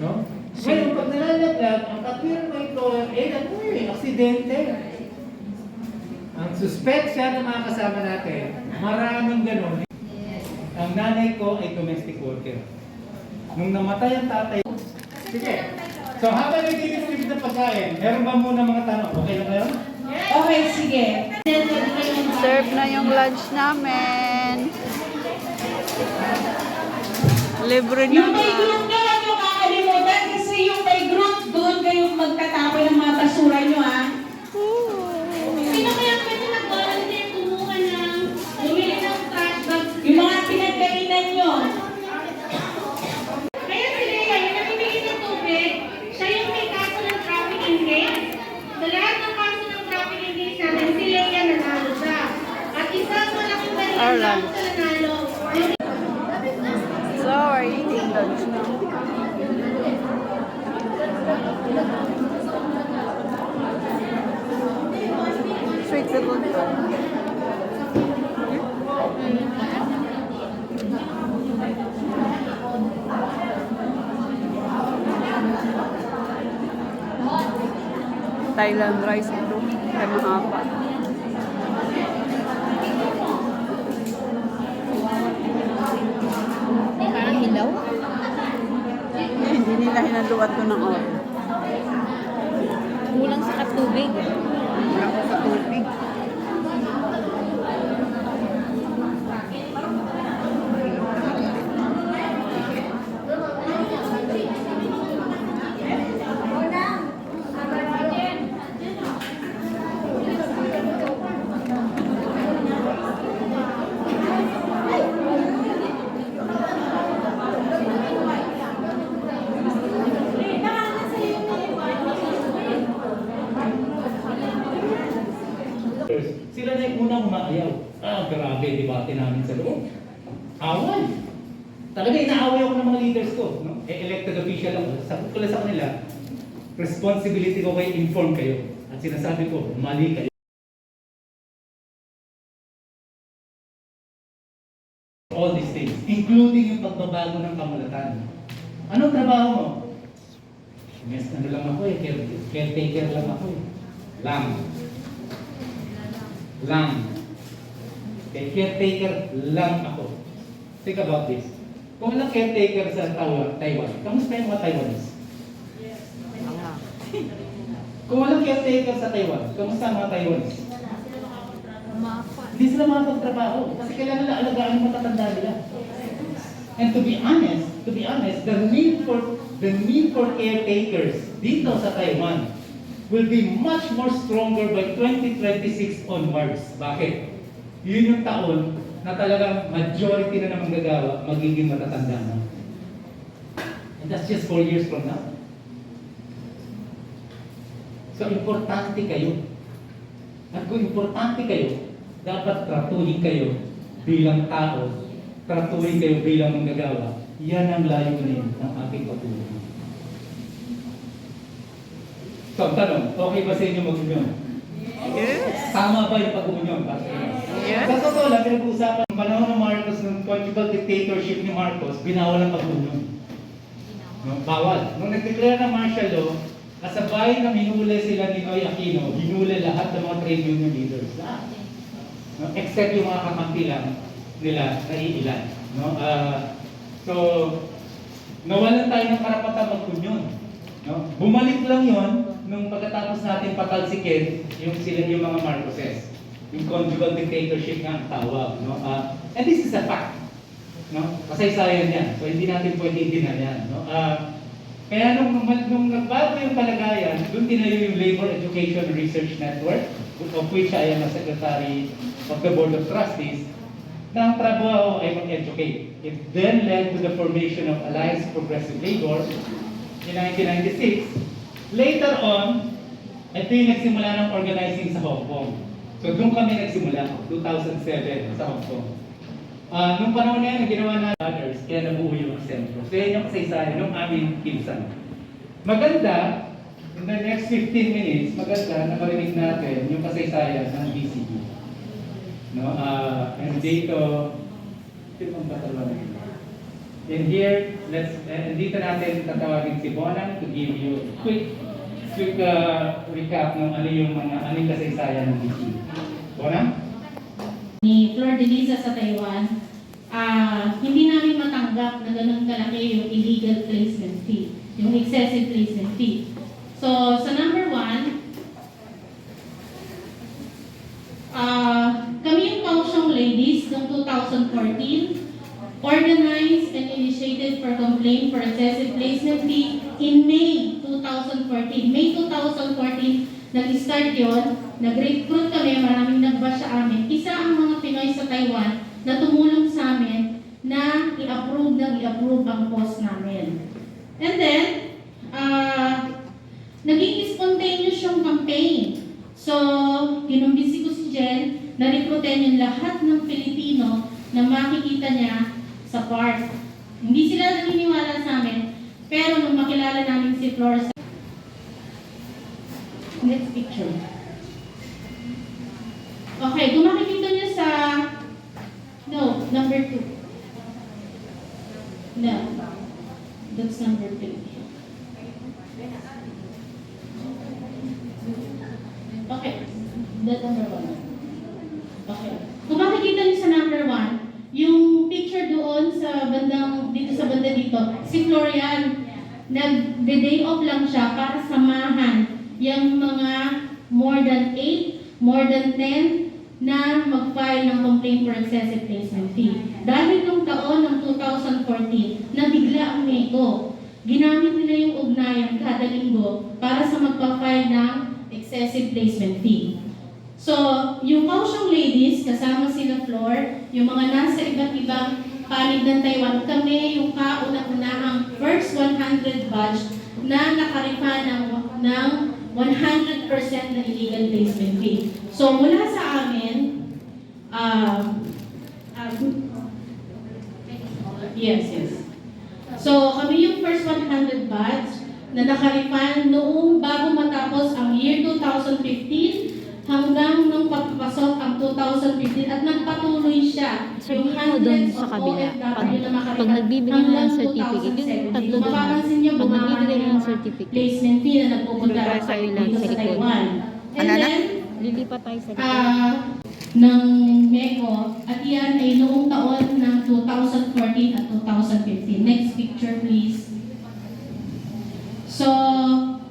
No? Ngayon, pag nalalaglag, ang katwiran ng employer, aksidente. Ang suspetsya ng mga kasama natin, maraming ganun. Ang nanay ko ay domestic worker. Nung namatay ang tatay, sige. So habang nag-distribute ng pagkain, meron ba muna mga tanong? Okay na kayo?
Okay, sige.
Serve na yung lunch namin. Libre
Yung
na.
may group nyo, huwag nyo kakalimutan kasi yung may group, doon kayo magtatapon ng mga basura nyo, ha?
Sino kaya pwede mag-volunteer kumuha ng bumili ng trash bags?
Yung mga pinagkainan nyo.
Kaya si Lea, yung namimigay ng tubig, siya yung may kaso ng trafficking case. Sa lahat ng kaso ng trafficking case natin, si Lea nanalo siya. At isa sa malaking balikan
Alright.
sa nanalo.
So, we're eating lunch now. Sweet sa bunso. Thailand rice ito. Kaya mahaba.
Parang hilaw.
Hindi nila hinaluan ko ng oil.
Kulang sa katubig.
Wala ko sa tubig.
Sila na yung unang umaayaw. Grabe, debate namin sa loob. Away. Talaga inaaway ako ng mga leaders ko. No? Elected official ako. Sabi ko lang sa kanila, responsibility ko kayo, inform kayo. At sinasabi ko, mali kayo. All these things, including yung pagbabago ng kamulatan. Anong trabaho mo? Yes, ano lang ako eh, caretaker lang ako eh. Lang. Okay, caretaker lang ako. Think about this. Kung walang caretaker sa Taiwan, kamusta yung mga Taiwanese? Kung walang caretaker sa Taiwan, kamusta ang mga Taiwanese? Hindi sila makapagtrabaho kasi kailangan nila alagaan yung matatanda nila. And to be honest, the need for caretakers dito sa Taiwan will be much more stronger by 2026 onwards. Bakit? Yun yung taon na talagang majority na ng manggagawa magiging matatanda na. And that's just 4 years from now. So, importante kayo. At kung importante kayo, dapat tratuhin kayo bilang tao, tratuhin kayo bilang manggagawa. Yan ang layunin ng ating patuloy. So, ang tanong, okay ba sa inyo mag-union?
Yes.
Tama ba yung pag-union?
Yes.
Sa totoo lang, pinag-uusapan ng panahon ng Marcos, ng conjugal dictatorship ni Marcos, binawal ang pag-union. No? Bawal. Nung nag-declare ng martial law, kasabay na minuli sila ni Noy Aquino, hinuli lahat ng mga trade union leaders. Lahat. No? Except yung mga kakampi lang nila na iilan. No? So, nawalan tayo ng karapatan mag-union. No? Bumalik lang yon nung pagkatapos natin patalsikin yung mga Marcoses. Yung conjugal dictatorship nga ang tawag. No? And this is a fact. No? Kasaysayan yan. So hindi natin pwedeng dinayan. No? Kaya nung nagbago yung kalagayan, doon tinayo yung Labor Education Research Network, of which I am a Secretary of the Board of Trustees, na ang trabaho ay mag-educate. It then led to the formation of Alliance Progressive Labor in 1996. Later on, ito yung nagsimula ng organizing sa Hong Kong. So doon kami nagsimula, 2007 sa Hong Kong. Nung panahon na yan, ginawa na others, kaya nabuo yung sentro. So yan yung kasaysayan ng aming pinsan. Maganda, in the next 15 minutes, maganda na marinig natin yung kasaysayan ng DCU. No? And dito, and here, dito natin tatawagin si Bonang to give you quick recap ng ano yung kasaysayan ng DCU. Bonang?
Ni Flor de Lisa sa Taiwan, hindi namin matanggap na ganun kalaki yung illegal placement fee, yung excessive placement fee. So, sa number 1, kami yung Kaohsiung Ladies noong 2014, organized and initiated for complaint for excessive placement fee in May 2014. May 2014, nag-start yun, nag-recruit kami, maraming nag-bash sa amin. Isa ang mga Pinoy sa Taiwan na tumulong sa amin na i-approve ang post namin. And then, naging spontaneous yung campaign. So, kinumbisi ko si Jen na recruitin yung lahat ng Pilipino na makikita niya sa park. Hindi sila naniniwala sa amin, pero nung makilala namin si Flor sa next picture. Okay, kung makikita niyo sa number 2. No, that's number 3. Okay, that's number 1. Okay. Kung makikita niyo sa number 1, yung picture doon sa banda dito, si Florian, nag-day off lang siya para samahan yung mga more than 8, more than 10 na mag-file ng complaint for excessive placement fee. Dahil nung taon ng 2014, nabigla ang MECO. Ginamit nila yung ugnayan kada linggo para sa magpa-file ng excessive placement fee. So, yung Kaohsiung Ladies, kasama sila Flor, yung mga nasa iba't ibang panig ng Taiwan, kami yung kauna-unahang first 100 batch na nakaripa ng 100% na illegal placement fee. So, mula sa amin, yes. So, kami yung first 100 batch na nakaripan noong bago matapos ang year 2015 hanggang nung papapasok ang 2015 at nagpatuloy siya.
Sabihin mo doon sa kabila, pag nagbibigay na ng certificate, yung tatlo doon, pag nagbibigay na ng certificate,
placement fee na nagpupunta
Doon tayo sa ilan,
dito
sa
sa
likod.
Taiwan. And
Ano na?
then,
lilipat tayo sa
ng MECO at yan ay noong taon ng 2014 at 2015. Next picture please. So,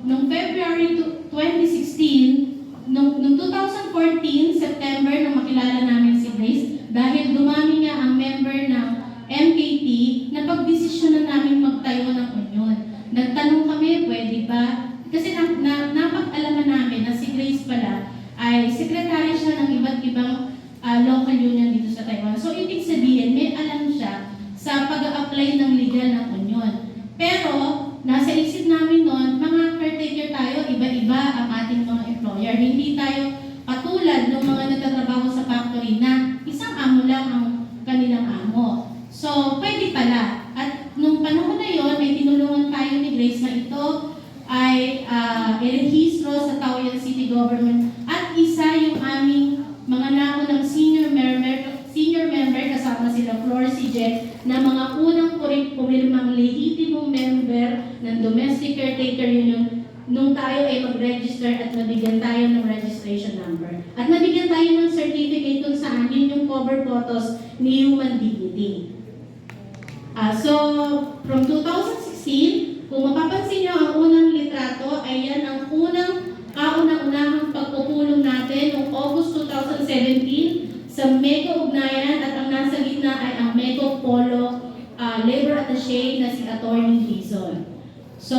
noong February 2016, noong 2014, September, nung makilala namin si Grace, dahil dumami nga ang member ng MKT, napagdesisyonan namin magtayo ng union. Nagtanong kami, pwede ba? Kasi napag-alaman namin na si Grace pala ay sekretary siya ng iba't ibang local union dito sa Taiwan. So, ibig sabihin, may alam siya sa pag-a-apply ng legal ng union. Pero, nasa isip namin noon, mga caretaker tayo, iba-iba ang ating mga employer. Hindi tayo katulad ng mga nagtatrabaho sa factory na isang amo lang ang kanilang amo. So, pwede pala. At nung panahon na yon, may tinulungan tayo ni Grace na ito ay irehistro sa Taoyuan City Government at isa yung aming mga naunang senior member kasama sila Flor C. Jet na mga unang pumirmang lehitimong member ng Domestic Caretaker Union nung tayo ay mag-register at nabigyan tayo ng registration number. At nabigyan tayo ng certificate kung saan yun yung cover photos ni Human Dignity. So, from 2016, kung mapapansin nyo, ang unang litrato ay yan ang kaunang-unahang pagpupulong natin noong August 2017 sa MECO Ugnayan at ang nasa gitna ay ang MECO Polo Labor Attaché na si Attorney Dizon. So,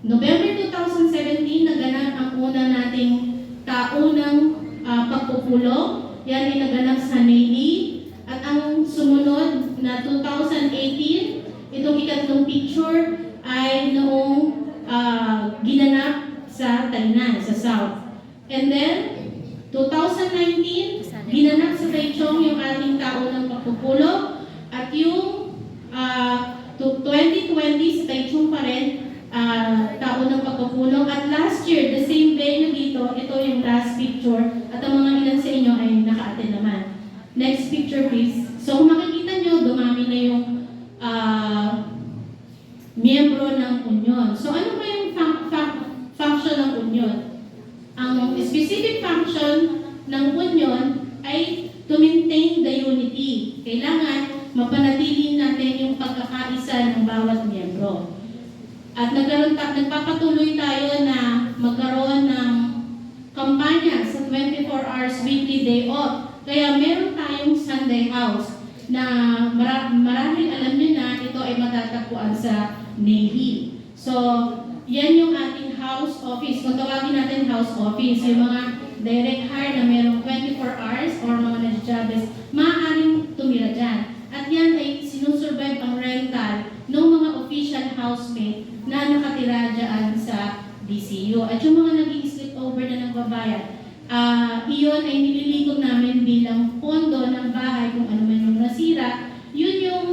November 2017, naganap ang una nating kaunang pagpupulong. Yan ay naganap sa Navy. At ang sumunod na 2018, itong ikatlong picture ay noong ginanap sa Tainan, sa South. And then, 2019, ginanap sa Taichung yung ating kaunang pagpupulong. At yung 2020 sa Taichung pa rin, kaunang pagpupulong. At last year, the same venue dito, ito yung last picture. At ang mga ilan sa inyo ay naka-attend naman. Next picture please. So kung makikita nyo, dumami na yung miyembro ng union. So ano ba yung function ng union? Ang specific function ng union ay to maintain the unity. Kailangan mapanatili natin yung pagkakaisa ng bawat miyembro. At nagpapatuloy tayo na magkaroon ng kampanya sa 24 hours weekly day off. Kaya meron tayong Sunday house na marahil alam nyo na ito ay matatagpuan sa Navy. So, yan yung ating house office. Kung tawagin natin house office, yung mga direct hire na merong 24 hours or mga nadjabes, maaaring tumira dyan. At yan ay sinusurvive ang rental ng mga official housemate na nakatira dyan sa DCU. At yung mga nag-i-sleep over na nagbabayad, iyon ay nililikod namin bilang pondo ng bahay kung ano man yung nasira. Yun yung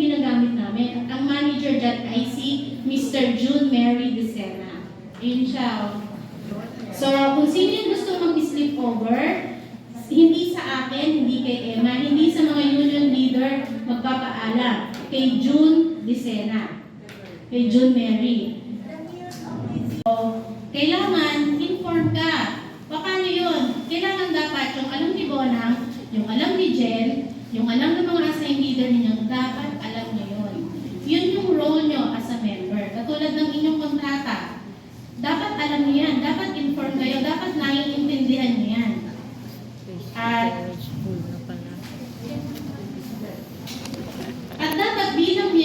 ginagamit namin. At ang manager dyan ay si Mr. June Mary De Sena. Yun siya. So, kung sino yung gusto mag-sleep over, hindi sa akin, hindi kay Emma, hindi sa mga union leader magpapaalam. Kay June De Sena. Kay June Mary. So, kailangan inform ka. Paano yun? Kailangan dapat yung alam ni Bonang, yung alam ni Jen, yung alam ng mga assigned leader ninyo, dapat alam nyo yun. Yun yung role nyo as a member. Katulad ng inyong kontrata. Dapat alam nyo yan. Dapat inform kayo. Dapat naiintindihan nyo yan. At dapat bilang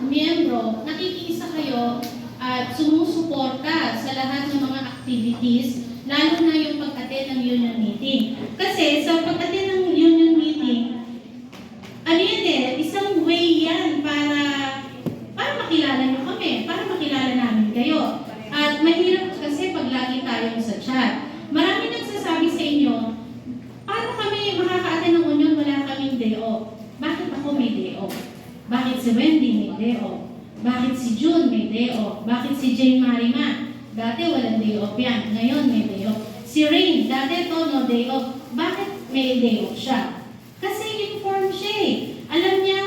miyembro, nakikiisa kayo at sumusuporta sa lahat ng mga activities, lalo na yung pag-attend ng union meeting. Kasi sa pag-attend ng union meeting, ano yan isang way yan para makilala nyo kami, para makilala namin kayo. At mahirap kasi pag lagi tayong sa chat. Marami nagsasabi sa inyo, paano kami makaka-attend ng union, wala kaming day off? Bakit ako may day off? Bakit si Wendy may day off? Bakit si June may day off? Bakit si Jane Marima? Dati walang day off yan. Ngayon may day off. Si Rain, dati ito, no day off. Bakit may day off siya? Kasi informed siya eh. Alam niya,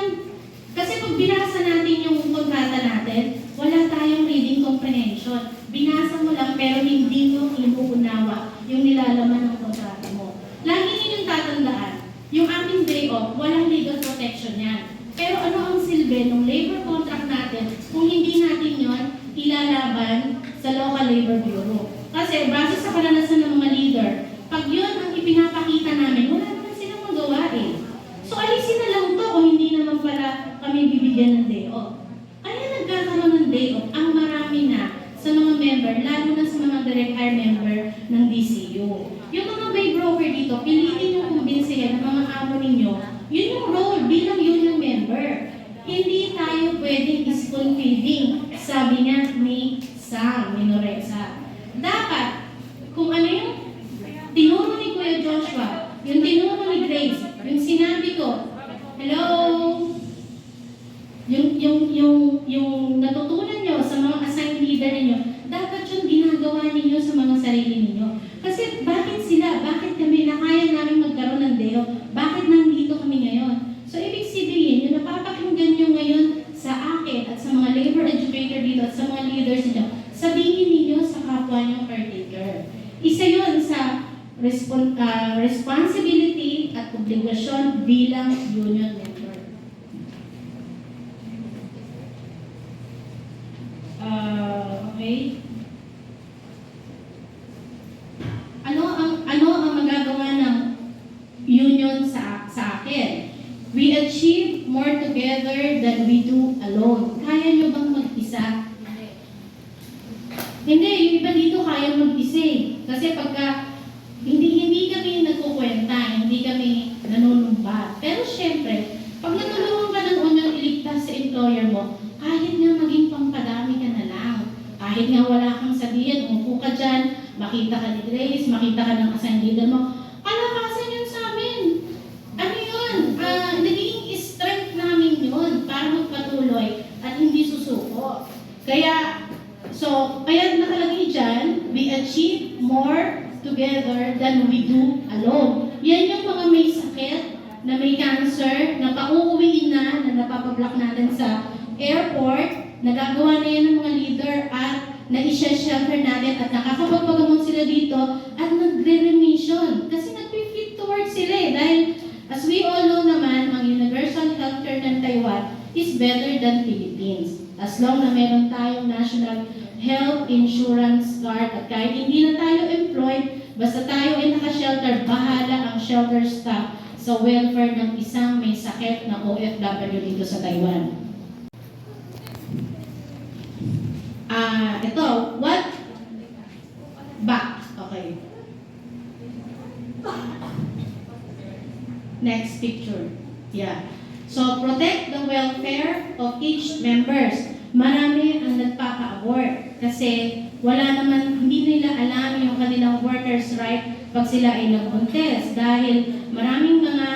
kasi pag binasa natin yung kontrata natin, wala tayong reading comprehension. Binasa mo lang pero hindi mo inuunawa yung nilalaman ng kontrata mo. Lagi ninyong tatandaan, yung ating day off, walang legal protection yan. Pero ano ang silbi ng labor contract natin kung hindi natin yon ilalaban sa local labor bureau? Kasi base sa karanasan ng mga leader, pag yun ang ipinapakita namin, wala naman silang magawa eh. So alisin na lang to kung hindi naman pala kami bibigyan ng day off. Kaya nagkakaroon ng day off ang marami na sa mga member, lalo na sa mga direct hire member ng DCU. Yung mga may broker dito, pilitin yung kumbinsihan ng mga amo ninyo, yun yung role bilang union member. Hindi tayo pwedeng spoon feeding, sabi nga ni Sam Minoresa. Dapat, kung ano yung tinuro ni Kuya Joshua, yung tinuro ni Grace, yung sinabi ko, hello, yung natutunan nyo sa mga assigned leader ninyo, dapat yung ginagawa ninyo sa mga sarili ninyo. Kasi bakit kami na kaya namin magkaroon ng deo, bakit nandito kami ngayon? So ibig sabihin, yung napapakinggan nyo ngayon sa akin at sa mga labor educator dito at sa mga leaders ninyo, sabihin ninyo sa kapwa nyo caretaker. Isa yun sa responsibility at obligasyon bilang union member. Okay. Ano ang magagawa ng union sa akin? We achieve more together than we do alone. Kaya nyo bang mag-isa? Hindi, yung iba dito kaya mag-isa eh. Kasi pagka hindi kami nagkukwenta, hindi kami nanunumpa. Pero syempre, pag natulungan ka ng unang iligtas sa employer mo, kahit nga maging pampadami ka na lang, kahit nga wala kang sabihin, umupo ka dyan, makita ka ni Grace, makita ka ng assigned leader mo, kalakasan yun sa amin. Ano yun? Naging strength namin yun para magpatuloy at hindi susuko. Kaya nakalagay dyan, we achieve more together than we do alone. Yan yung mga may sakit, na may cancer, na pauuwiin na napapablock natin sa airport, nagagawa na yan ng mga leader at na-shelter natin at nakakapagpagamot sila dito at nagre-remission. Kasi nag-fit towards sila eh. Dahil as we all know naman, ang universal healthcare ng Taiwan is better than Philippines. As long na meron tayong national health insurance card at kahit hindi na tayo employed, basta tayo ay naka-shelter, bahala ang shelter staff sa welfare ng isang may sakit na OFW dito sa Taiwan. Ito, what? Back. Okay. Next picture. Yeah. So, protect the welfare of each members. Marami ang nagpapa-abort kasi wala naman, hindi nila alam yung kanilang workers' right pag sila ay nagbuntes. Dahil maraming mga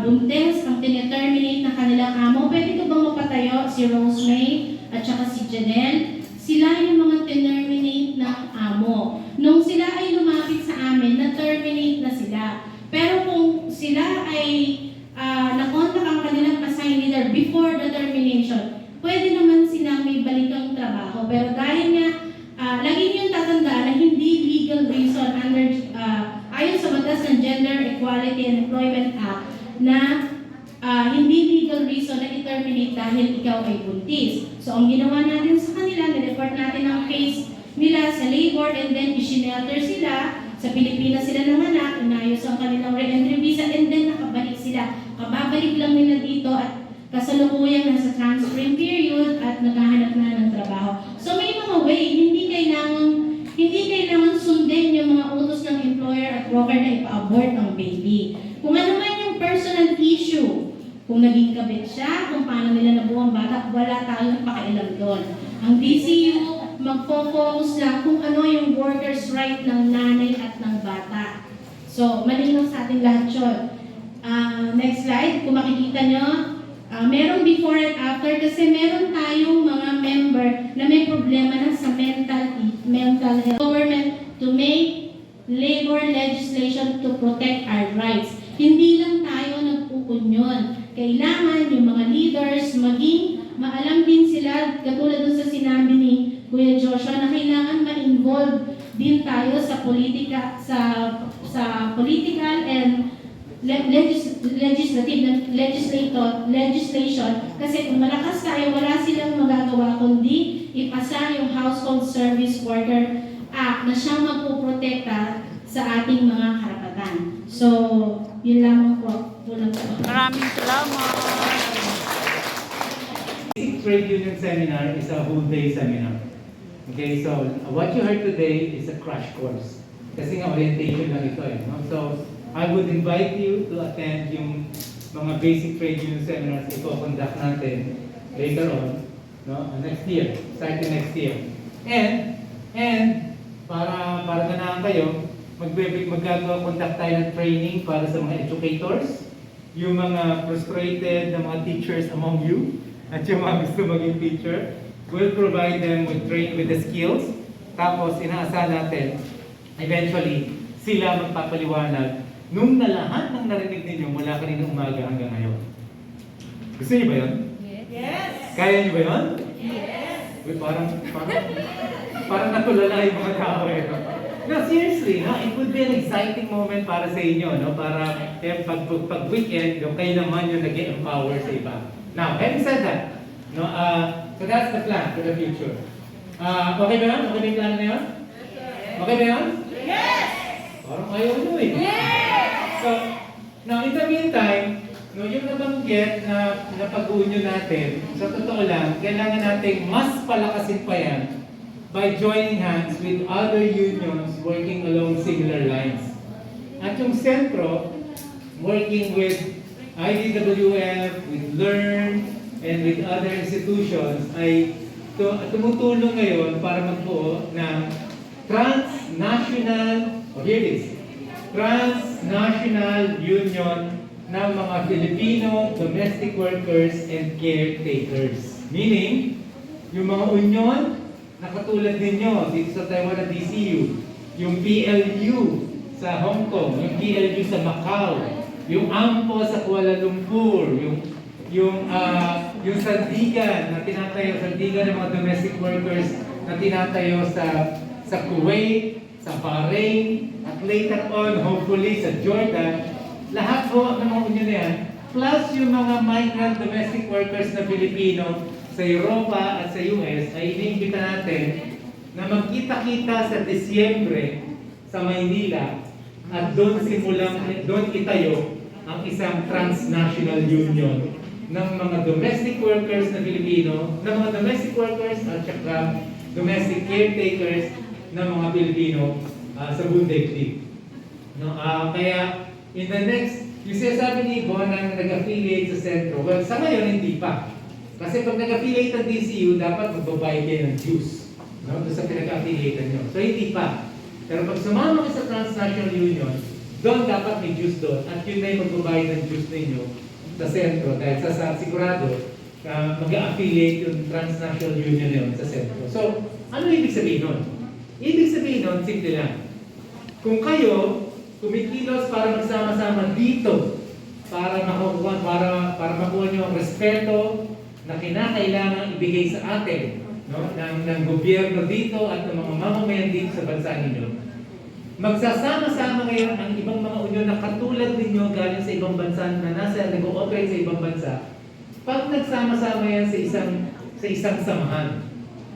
buntes ang tineterminate ng kanilang amo. Pwede ko bang mapatayo si Rosemary at saka si Janelle? Sila yung mga terminate ng amo. Nung sila ay lumapit sa amin, na-terminate na sila. Pero kung sila ay na-contact ang kanilang assigned leader before the termination, pwede naman silang may balikang trabaho. Pero dahil nga, lagi niyong tatandaan na hindi legal reason under, ayon sa batas ng Gender Equality and Employment Act, na hindi legal reason na i-terminate dahil ikaw ay buntis. So, ang ginawa natin sa kanila, nireport natin ang case nila sa labor and then i-shelter sila. Sa Pilipinas sila nanganak, inayos ang kanilang re-entry visa and then nakabalik sila. Kababalik lang nila dito at kasalukuyang nasa transferring period at naghahanap na ng trabaho. So, may mga way, hindi kailangan sundin yung mga utos ng employer at broker na ipa-abort ang baby. Kung ano man yung personal issue, kung naging kabit siya, kung paano nila nabuo ang bata, wala tayong pakialam doon. Ang DCU, mag-focus lang kung ano yung workers' right ng nanay at ng bata. So, malinaw sa ating lahat yun. Next slide, kung makikita nyo, merong before and after kasi meron tayong mga member na may problema na sa mental health. Government to make labor legislation to protect our rights. Hindi lang tayo nag-uunyon. Kailangan yung mga leaders maging maalam din sila, katulad dun sa sinabi ni Kuya Joshua, na kailangan ma-involve din tayo sa politika, sa political and legislation, kasi kung malakas tayo, wala silang magagawa kundi ipasa yung Household Service Worker Act na siyang magpuprotekta sa ating mga karapatan. So, yun lamang po.
Maraming salamat.
Basic Trade Union Seminar is a whole day seminar. Okay, so what you heard today is a crash course. Kasi nga orientation lang ito eh. No? So, I would invite you to attend yung mga basic trade union seminars iko-conduct natin later on, no? Next year, starting next year. And para ganahan kayo, conduct tayo ng training para sa mga educators, yung mga frustrated na mga teachers among you, at yung mga gusto maging teacher, we'll provide them with the skills. Tapos inaasahan natin, eventually, sila magpapaliwanag nung na lahat ng narinig ninyo mula kanina umaga hanggang ngayon. Gusto niyo ba yun?
Yes!
Kaya niyo ba yun?
Yes!
Uy, parang natulala yung mga tao eh. No, seriously, no? It would be an exciting moment para sa inyo, no? Para pag weekend, no, kayo naman yung nag-empower sa iba. Now, having said that, no, so that's the plan for the future. Okay ba yun? Okay ba yung plan na yun? Okay ba yun?
Yes!
Parang ayaw nyo eh. So, now in the meantime, no, yung nabanggit na pag-uunyo natin, sa totoo lang, kailangan natin mas palakasin pa yan by joining hands with other unions working along similar lines. At yung sentro, working with IDWF, with LEARN, and with other institutions, ay tumutulong ngayon para magbuo ng transnational, here it is, transnational union ng mga Filipino domestic workers and caretakers. Meaning, yung mga union na katulad ninyo dito sa Taiwan na DCU, yung PLU sa Hong Kong, yung PLU sa Macau, yung AMPO sa Kuala Lumpur, yung sandigan na tinatayo, sandigan ng mga domestic workers na tinatayo sa Kuwait, sa Bahrain, at later on, hopefully, sa Jordan, lahat po ng mga union na yan, plus yung mga migrant domestic workers na Pilipino sa Europa at sa US, ay iniimbita natin na magkita-kita sa Disyembre sa Maynila at doon itayo ang isang transnational union ng mga domestic workers na Pilipino, ng mga domestic workers at saka domestic caretakers ng mga Pilipino sa buong daigdig. No, kaya in the next, yung sinasabi ni Bon na nag-affiliate sa sentro, well, sa ngayon hindi pa. Kasi pag nag-affiliate ang DCU, dapat magbabayad kayo ng dues, no, doon sa pinag-affiliate nyo. So hindi pa. Pero pag sumama kayo sa transnational union, doon dapat may dues doon. At yun na yung magbabayad ng dues ninyo sa sentro. Dahil sa sigurado, mag-affiliate yung transnational union yun sa sentro. So, ano ibig sabihin nun? Ibig sabihin nun, simple lang. Kung kayo kumikilos para magsama-sama dito para makuha nyo ang respeto na kinakailangan ibigay sa atin, no, ng gobyerno dito at ng mga mamamayan dito sa bansa ninyo, magsasama-sama ngayon ang ibang mga unyon na katulad ninyo galing sa ibang bansa na nag-ooperate sa ibang bansa. Pag nagsama-sama yan sa isang samahan,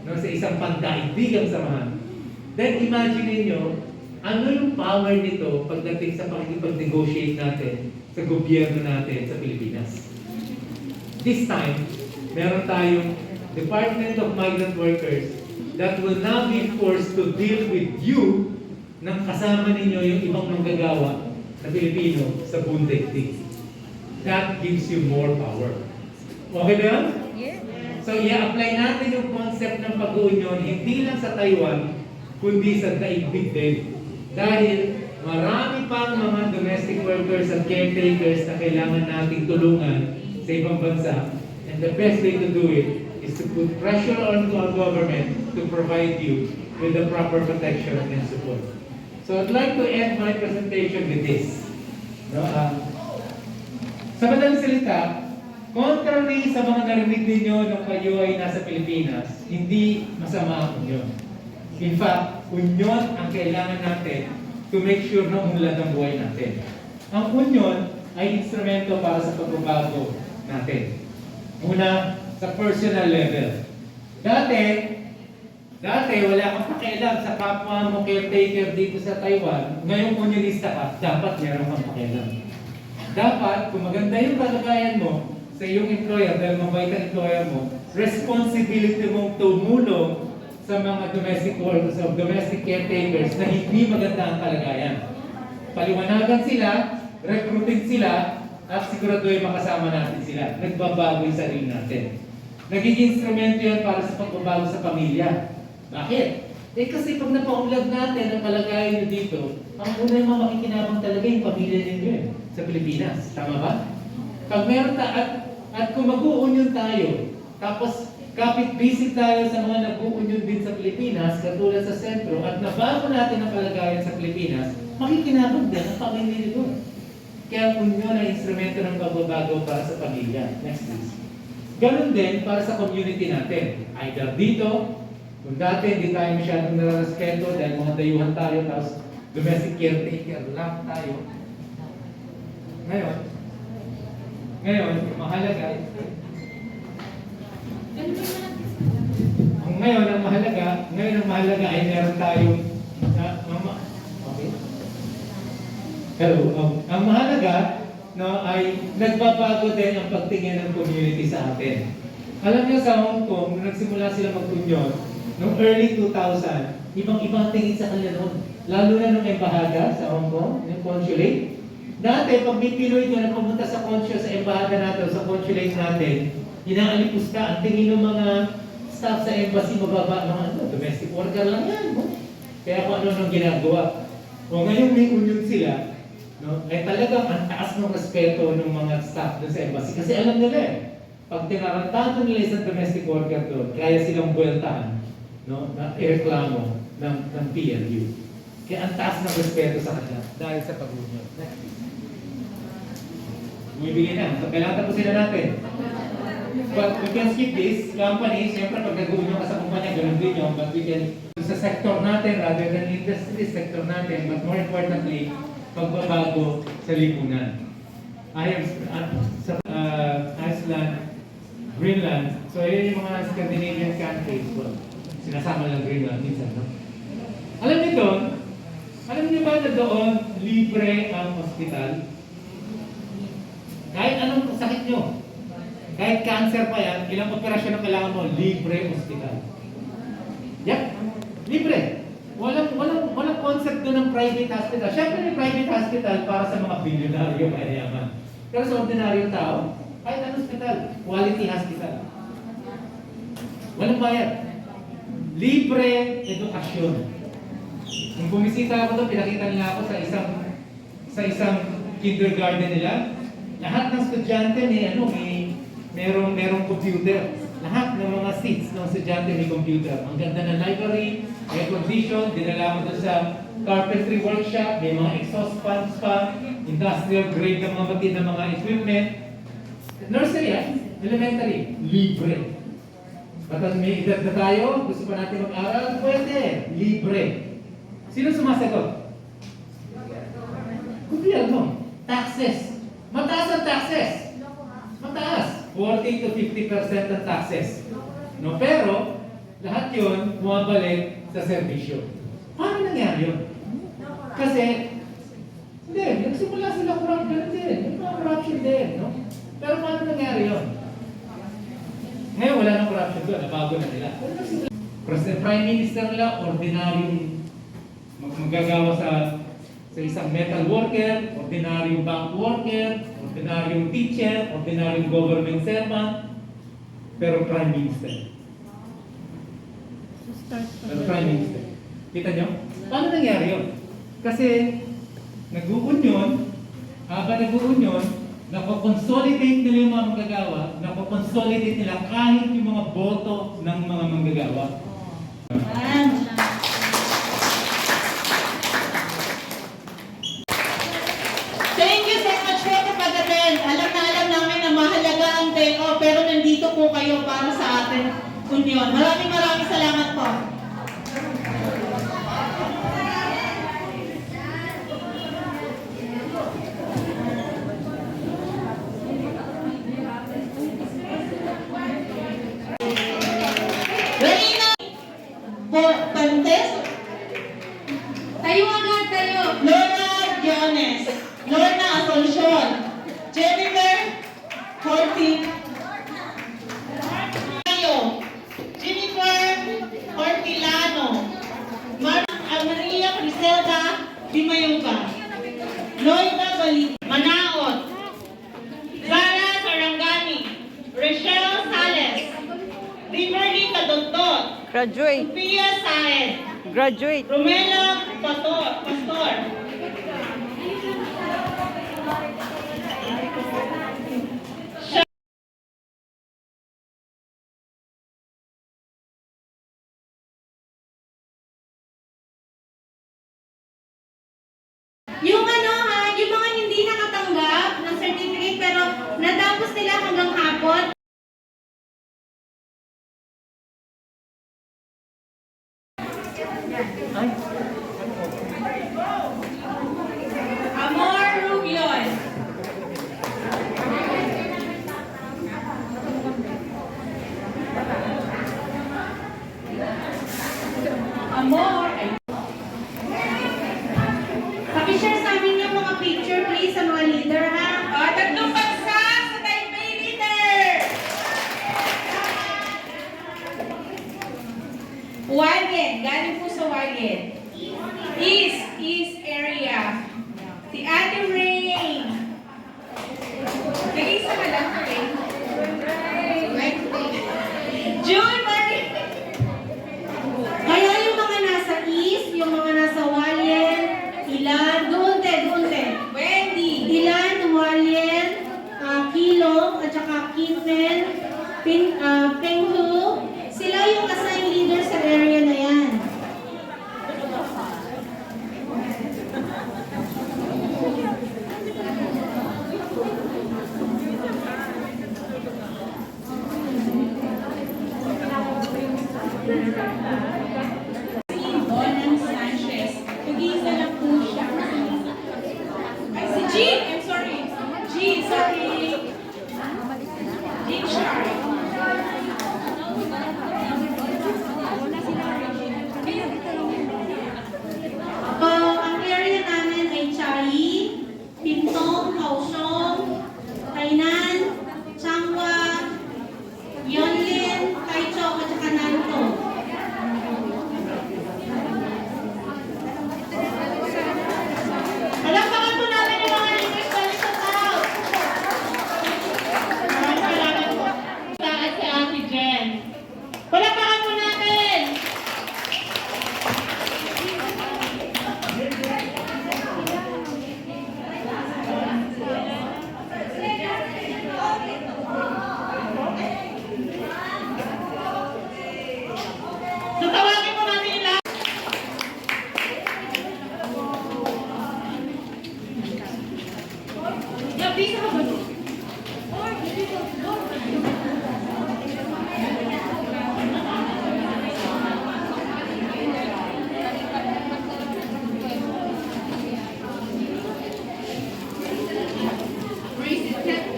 no, sa isang pandaigdigang samahan, then imagine ninyo, ano yung power nito pagdating sa pakikipag-negotiate natin sa gobyerno natin sa Pilipinas? This time, meron tayong Department of Migrant Workers that will now be forced to deal with you nang kasama ninyo yung ibang manggagawa na Pilipino sa buong daigdig. That gives you more power. Okay ba yun?
Yes.
So, i-apply natin yung concept ng pag-uunyon hindi lang sa Taiwan, kundi sa daigdig din. Dahil marami pang mga domestic workers at caretakers na kailangan nating tulungan sa ibang bansa. And the best way to do it is to put pressure on our government to provide you with the proper protection and support. So I'd like to end my presentation with this. No, sa madaling salita, contrary sa mga narinig ninyo nung kayo ay nasa Pilipinas, hindi masama ang union. In fact, union ang kailangan natin to make sure na unlad ang buhay natin. Ang union ay instrumento para sa pagbabago natin. Una, sa personal level. Dati, wala kang pakialam sa kapwa mo caretaker dito sa Taiwan. Ngayong unionista ka, dapat meron kang pakialam. Dapat, kung maganda yung kalagayan mo sa iyong employer, dahil mabait ang employer mo, responsibility mong tumulong sa mga domestic workers o domestic caretakers na hindi maganda ang kalagayan. Paliwanagan sila, recruiting sila, at siguraduhin makasama natin sila. Nagbabago yung sarili natin. Nagiging instrumento yan para sa pagbabago sa pamilya. Bakit? Kasi pag napaunlad natin ang kalagayan nyo dito, ang una yung makikinabang talaga yung pamilya ninyo sa Pilipinas. Tama ba? Pag meron at kung mag-uunyon tayo, tapos kapit-visit tayo sa mga nag-uunyon din sa Pilipinas, katulad sa sentro, at nabago natin ang kalagayan sa Pilipinas, makikinabang din ang pamilya nito. Kaya ang union ay instrumento ng pagbabago para sa pamilya. Next please. Ganun din para sa community natin. Either dito, kung dati hindi tayo masyadong nararespeto dahil mga dayuhan tayo, tapos domestic caretaker lang tayo. Ngayon, mahalaga. Ngayon ang mahalaga ay meron tayong okay. Hello. Ang mahalaga ay nagbabago din ang pagtingin ng community sa atin. Alam niyo sa Hong Kong, nung nagsimula sila mag-union, noong early 2000, ibang-ibang tingin sa kanila noon. Lalo na nung embahada sa Hong Kong, yung consulate. Dati, pag may Pinoy doon na pumunta sa embahada natin, sa consulate natin, inaalipus ka, ang tingin ng mga staff sa embassy, mababa ng domestic worker lang yan. No? Kaya kung ano nang ginagawa. O ngayon may union sila, no? Ay talagang ang taas ng respeto ng mga staff doon sa embassy. Kasi alam nila pag tinarantahan nila isang domestic worker doon, kaya silang buweltahan, no? Na ireklamo ng PLU. Kaya ang taas ng respeto sa kanila dahil sa pag-union. Bumibigay na. So, kailangan tapusin na natin. But we can skip this. Company, siyempre pag nag-union ka sa kumpanya, ganun din yun. But we can, sa sector natin, rather than industry sector natin, but more importantly, pagbabago sa lipunan. Sa Iceland, Greenland, so yun yung mga Scandinavian countries. Well, sinasama lang Greenland minsan, no? Alam niyo ba na doon libre ang hospital? Kahit anong sakit nyo, kahit cancer pa yan, ilang operasyon ang kailangan mo, libre hospital. Yep, libre. Walang concept doon ng private hospital. Siyempre may private hospital para sa mga bilyonaryo, mayayaman. Pero sa ordinaryong tao, kahit anong hospital, quality hospital. Walang bayad. Libre edukasyon. Nung bumisita ako doon, pinakita nila ako sa isang kindergarten nila. Lahat ng estudyante merong computer. Lahat ng mga seats ng estudyante may computer. Ang ganda ng library, air condition, dinala ko doon sa carpentry workshop, may mga exhaust fans pa, industrial grade ng mga equipment. Nursery, elementary, libre. At may edad na tayo, gusto pa natin mag-aral, pwede, libre. Sino sumasagot? Gobyerno. Taxes. Mataas ang taxes. Mataas. 40 to 50% ang taxes. No, pero, lahat yun, bumabalik sa serbisyo. Paano nangyari yun? Kasi, hindi, nagsimula sila corruption din. May mga corruption din, no? Pero paano nangyari yun? Ngayon, wala nang corruption doon. Nabago na nila. Prime Minister nila, ordinaryong magagawa sa isang metal worker, ordinaryong bank worker, ordinaryong teacher, ordinaryong government servant, pero Prime Minister. Prime Minister. Kita nyo? Paano nangyari yun? Kasi nag-uunyon, habang nag-uunyon, nakoconsolidate nila yung mga manggagawa, nakoconsolidate nila kahit yung mga boto ng mga manggagawa.
sasabihin, oh, pero nandito po kayo para sa ating union. Maraming salamat po. Reina Pantes,
Tayo agad, tayo.
Lorna Diones, Lorna Asuncion, Jennifer Hortin, Jennifer Hortilano, Maria Criselda Dimayuga, Loida Manaot, Zara Sarangani, Rochelle Sales, Liberty Kadugdot,
Graduate.
Sophia Saed,
Graduate.
Romelo Pastor,
Yung yung mga hindi nakatanggap ng certificate pero natapos nila hanggang hapon.
Amor Rubion. Amor.
Pakishare sa amin yung mga picture please sa mga leader ha.
Tatlong bagsak sa Taipei leader. Wagen, galing po sa Wagen. East area. Si Ate Rain. Nag-isa ka lang, Rain. June Marie.
Kaya yung mga nasa east, yung mga nasa Walien, Ilan, doon te.
Wendy.
Ilan, Walien, Kilong, at saka Kitmen, Penghu, sila yung assigned leader sa area na yan.
Donan Sanchez. Nag-iisa lang po siya. Ay, si Jean! I'm sorry. Jean, sorry. Jean Sharp.
Ang area namin ay Chai, Pintong, Kaohsiung, Tainan, Changhua, Yonlin, Taichung, at saka Nanto.
palakpakan po natin yung mga leaders galing sa South. Maraming salamat po. At si Ate Jen. Palakpakan po natin. So tawagin po natin yung lahat.
Nabisa ka ba?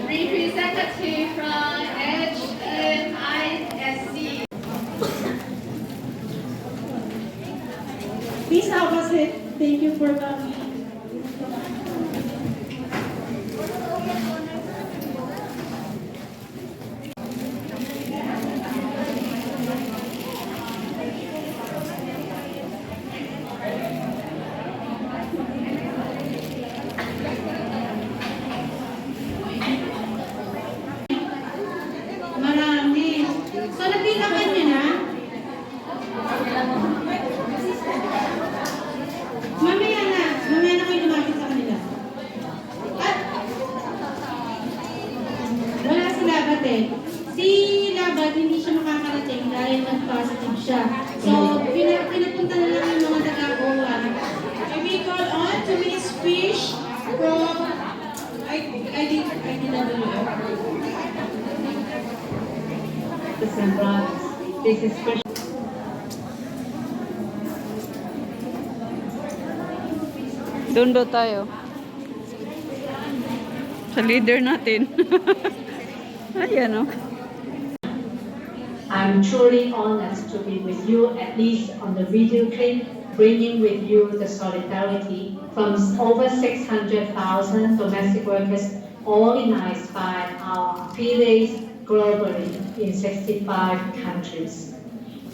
Representative from HNISC.
Peace out, Basit. Thank you for coming. Marami. So, nagbilangan niyo na? Mamaya na kayo lumapit sa kanila. At, wala si Labat eh. Si Labat, hindi siya makakarating dahil nag-positive siya. So, pinapunta na lang yung mga taga-OWA.
Can we call on to Miss Fish from IDWF?
sisters and brothers, this is
Doon daw tayo. Sa leader natin. Ayan, oh.
I'm truly honored to be with you, at least on the video clip, bringing with you the solidarity from over 600,000 domestic workers organized by our affiliates globally in 65 countries.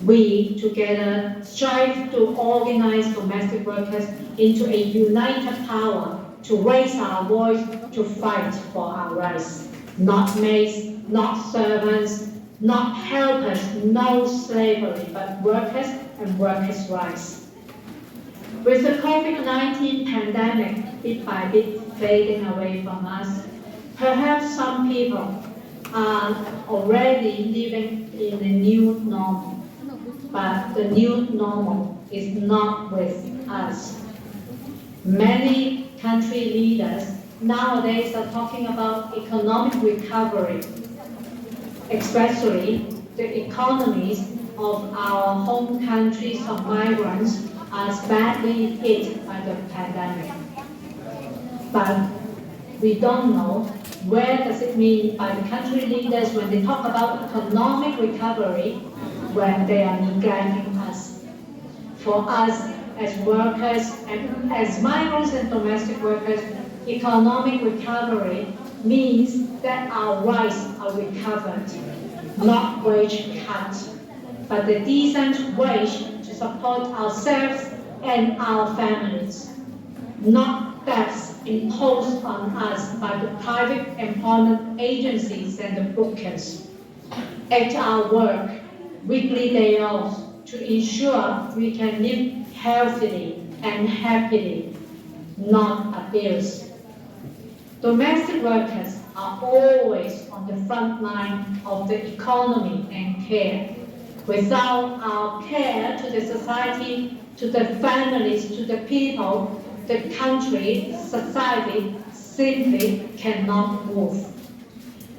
We together strive to organize domestic workers into a united power to raise our voice to fight for our rights. Not maids, not servants, not helpers, no slavery, but workers and workers' rights. With the COVID-19 pandemic bit by bit fading away from us, perhaps some people are already living in a new normal. But the new normal is not with us. Many country leaders nowadays are talking about economic recovery, especially the economies of our home countries of migrants are badly hit by the pandemic. But we don't know where does it mean by the country leaders when they talk about economic recovery when they are neglecting us. For us as workers and as migrants and domestic workers, economic recovery means that our rights are recovered, not wage cut, but a decent wage to support ourselves and our families, not debts imposed on us by the private employment agencies and the brokers. At our work, weekly day off to ensure we can live healthily and happily, not abused. Domestic workers are always on the front line of the economy and care. Without our care to the society, to the families, to the people, the country, society simply cannot move.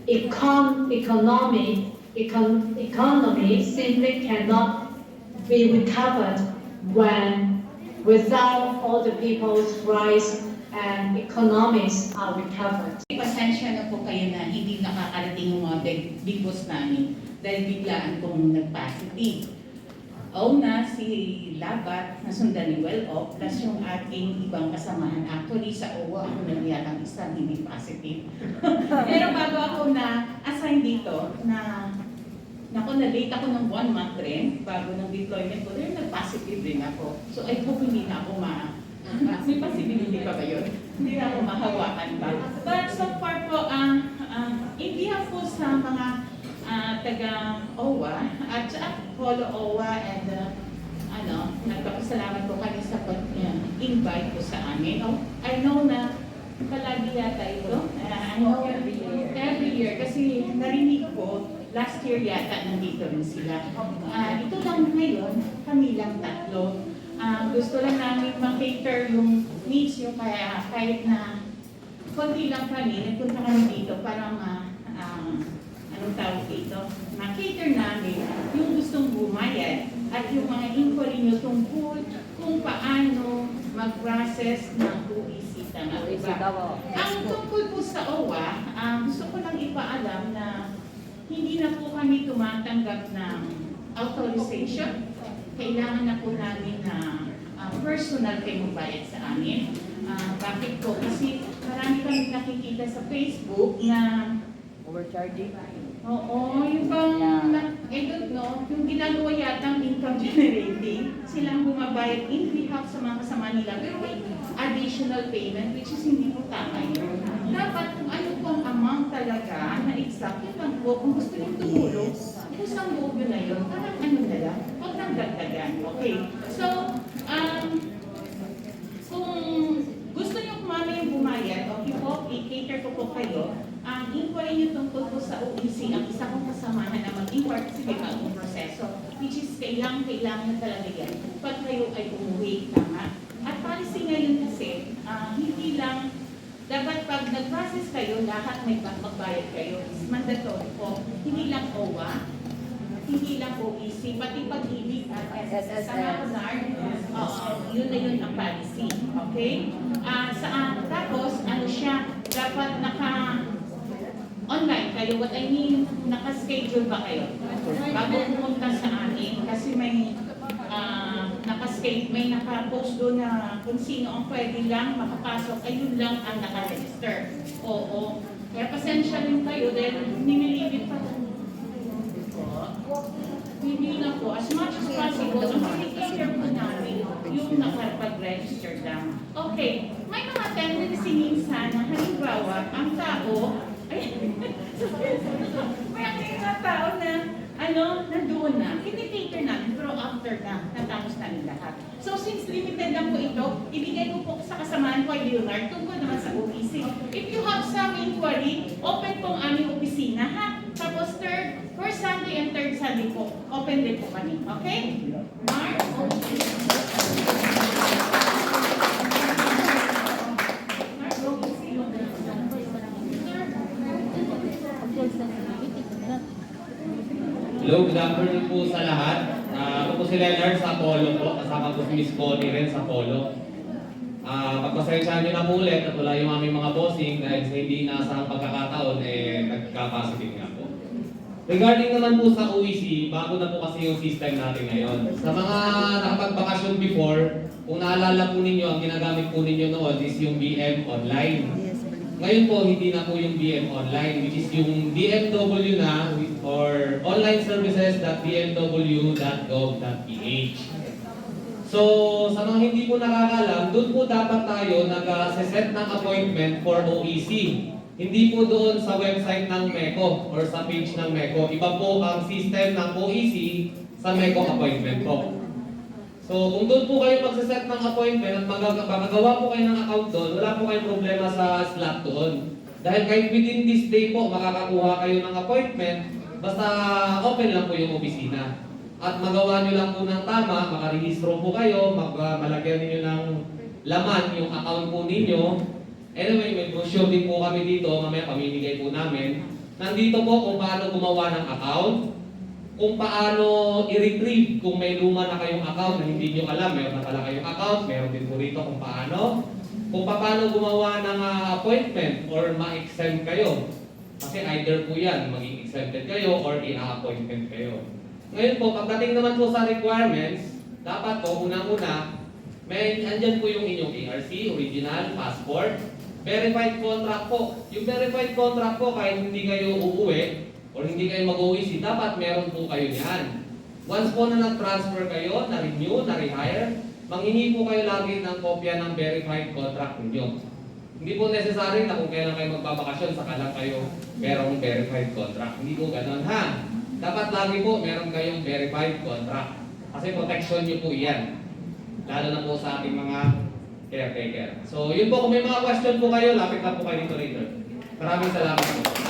Economy simply cannot be recovered when without all the people's rights and economies are recovered.
Pasensya na po kayo na hindi nakakarating yung mga big boss namin dahil biglaan pong nag-positive. Na si Labat, nasundan ni Well-Off, plus yung ating ibang kasamahan. Actually, sa OWA, ako na niyatang isang hindi positive. Pero bago ako na-assign dito, na-late ako ng 1 month rin, bago ng deployment ko, dahil nag-positive rin ako. So I hope hindi na ako may possibility pa ba yun? Hindi na ako mahawakan pa. But so far po, in behalf po sa mga taga-OWA at Polo OWA and nagpapasalamat po kami sa pag-invite po sa amin. I know na palagi yata ito. I know every year kasi narinig ko last year yata nandito rin sila. Ito lang ngayon, kami lang tatlo. Gusto lang namin ma-cater yung needs yung kaya kahit na konti lang kami, nagpunta kami dito para anong tawag dito, ma-cater namin yung gustong bumayad at yung mga inquiry nyo tungkol kung paano mag-process ng OEC. Tama, diba? Ang tungkol po sa OWA, gusto ko lang ipaalam na hindi na po kami tumatanggap ng authorization. Kailangan na po namin na personal kayo magbayad sa amin. Bakit po? Kasi marami kami nakikita sa Facebook na overcharging. Oo, yung bang, I don't know, yung ginagawa yatang income generating, silang bumabayad in behalf sa mga kasama nila, pero may additional payment, which is hindi po tama yun. Dapat kung ano po ang amount talaga na exact, yun lang po, kung gusto nyo tumulong, kusang buog yun na yun, parang ano na lang, huwag nang dagdagan. Okay, so, kung gusto nyo kumama yung bumayad, okay po, i-cater ko po kayo, inquiry nyo tungkol po sa OEC, ang isa kong kasamahan na mag-inquire kasi may bagong proseso, which is kailangan na talaga yan pag kayo ay umuwi, tama? At policy ngayon kasi, hindi lang, dapat pag nag-process kayo, lahat may magbayad kayo, is mandatory po, hindi lang OWA, hindi lang OEC, pati pag-ibig at SSS. Tama ko, Nar? Oo, yun na yun ang policy. Okay? Tapos, ano siya, dapat online kayo. What I mean, naka-schedule ba kayo? Bago pumunta sa amin, kasi may may naka-post doon na kung sino ang pwede lang makapasok, ayun lang ang naka-register. Oo. Kaya pasensya rin kayo dahil nililibit pa. Hindi na po. As much as possible, ang pinag-care po namin yung nakapag-register lang. Okay. May mga tendency minsan na halimbawa, ang tao, may mga tao na nandoon na, kinikater namin, pero after na, natapos namin lahat. So since limited lang po ito, ibigay ko po sa kasamaan ko ay Leonard, tungkol naman sa OEC. If you have some inquiry, open po ang aming opisina, ha? Tapos first Sunday and third Sunday po, open din po kami. Okay? Mark?
Hello, good afternoon po sa lahat. Ako po si Leonard sa Apollo po, kasama po si Miss Connie rin sa Apollo. Pagpasensyahan nyo na po ulit at wala yung aming mga bossing dahil sa hindi inaasahang pagkakataon, nagka-positive nga po. Regarding naman po sa OEC, bago na po kasi yung system natin ngayon. Sa mga nakapag-bakasyon before, kung naalala po ninyo, ang ginagamit po ninyo noon is yung BM online. Ngayon po, hindi na po yung BM online, which is yung DMW na or onlineservices.dmw.gov.ph. So, sa mga hindi po nakakalam, doon po dapat tayo nag-set ng appointment for OEC. Hindi po doon sa website ng MECO or sa page ng MECO. Iba po ang system ng OEC sa MECO appointment po. So, kung doon po kayo magsaset ng appointment at magagawa po kayo ng account doon, wala po kayong problema sa slot doon. Dahil kahit within this day po, makakakuha kayo ng appointment, basta open lang po yung opisina. At magawa nyo lang po ng tama, makarehistro po kayo, malagyan ninyo ng laman yung account po ninyo. Anyway, may brochure din po kami dito, mamaya pamimigay po namin. Nandito po kung paano gumawa ng account, kung paano i-retrieve kung may luma na kayong account na hindi nyo alam, meron na pala kayong account, meron din po rito kung paano gumawa ng appointment or ma-exempt kayo. Kasi either po yan, maging exempted kayo or i-appointment kayo. Ngayon po, pagdating naman po sa requirements, dapat po, unang-una, andyan po yung inyong ARC, original, passport, verified contract po. Yung verified contract po, kahit hindi kayo uuwi, o hindi kayo mag-OEC, dapat meron po kayo yan. Once po na nag-transfer kayo, na-renew, na-rehire, manghingi po kayo lagi ng kopya ng verified contract ninyo. Hindi po necessary na kung kailan kayo magbabakasyon, saka lang kayo merong verified contract. Hindi po ganun, ha? Dapat lagi po meron kayong verified contract. Kasi protection nyo po yan. Lalo na po sa ating mga caretaker. So, yun po, kung may mga question po kayo, lapit lang po kayo dito later. Maraming salamat po.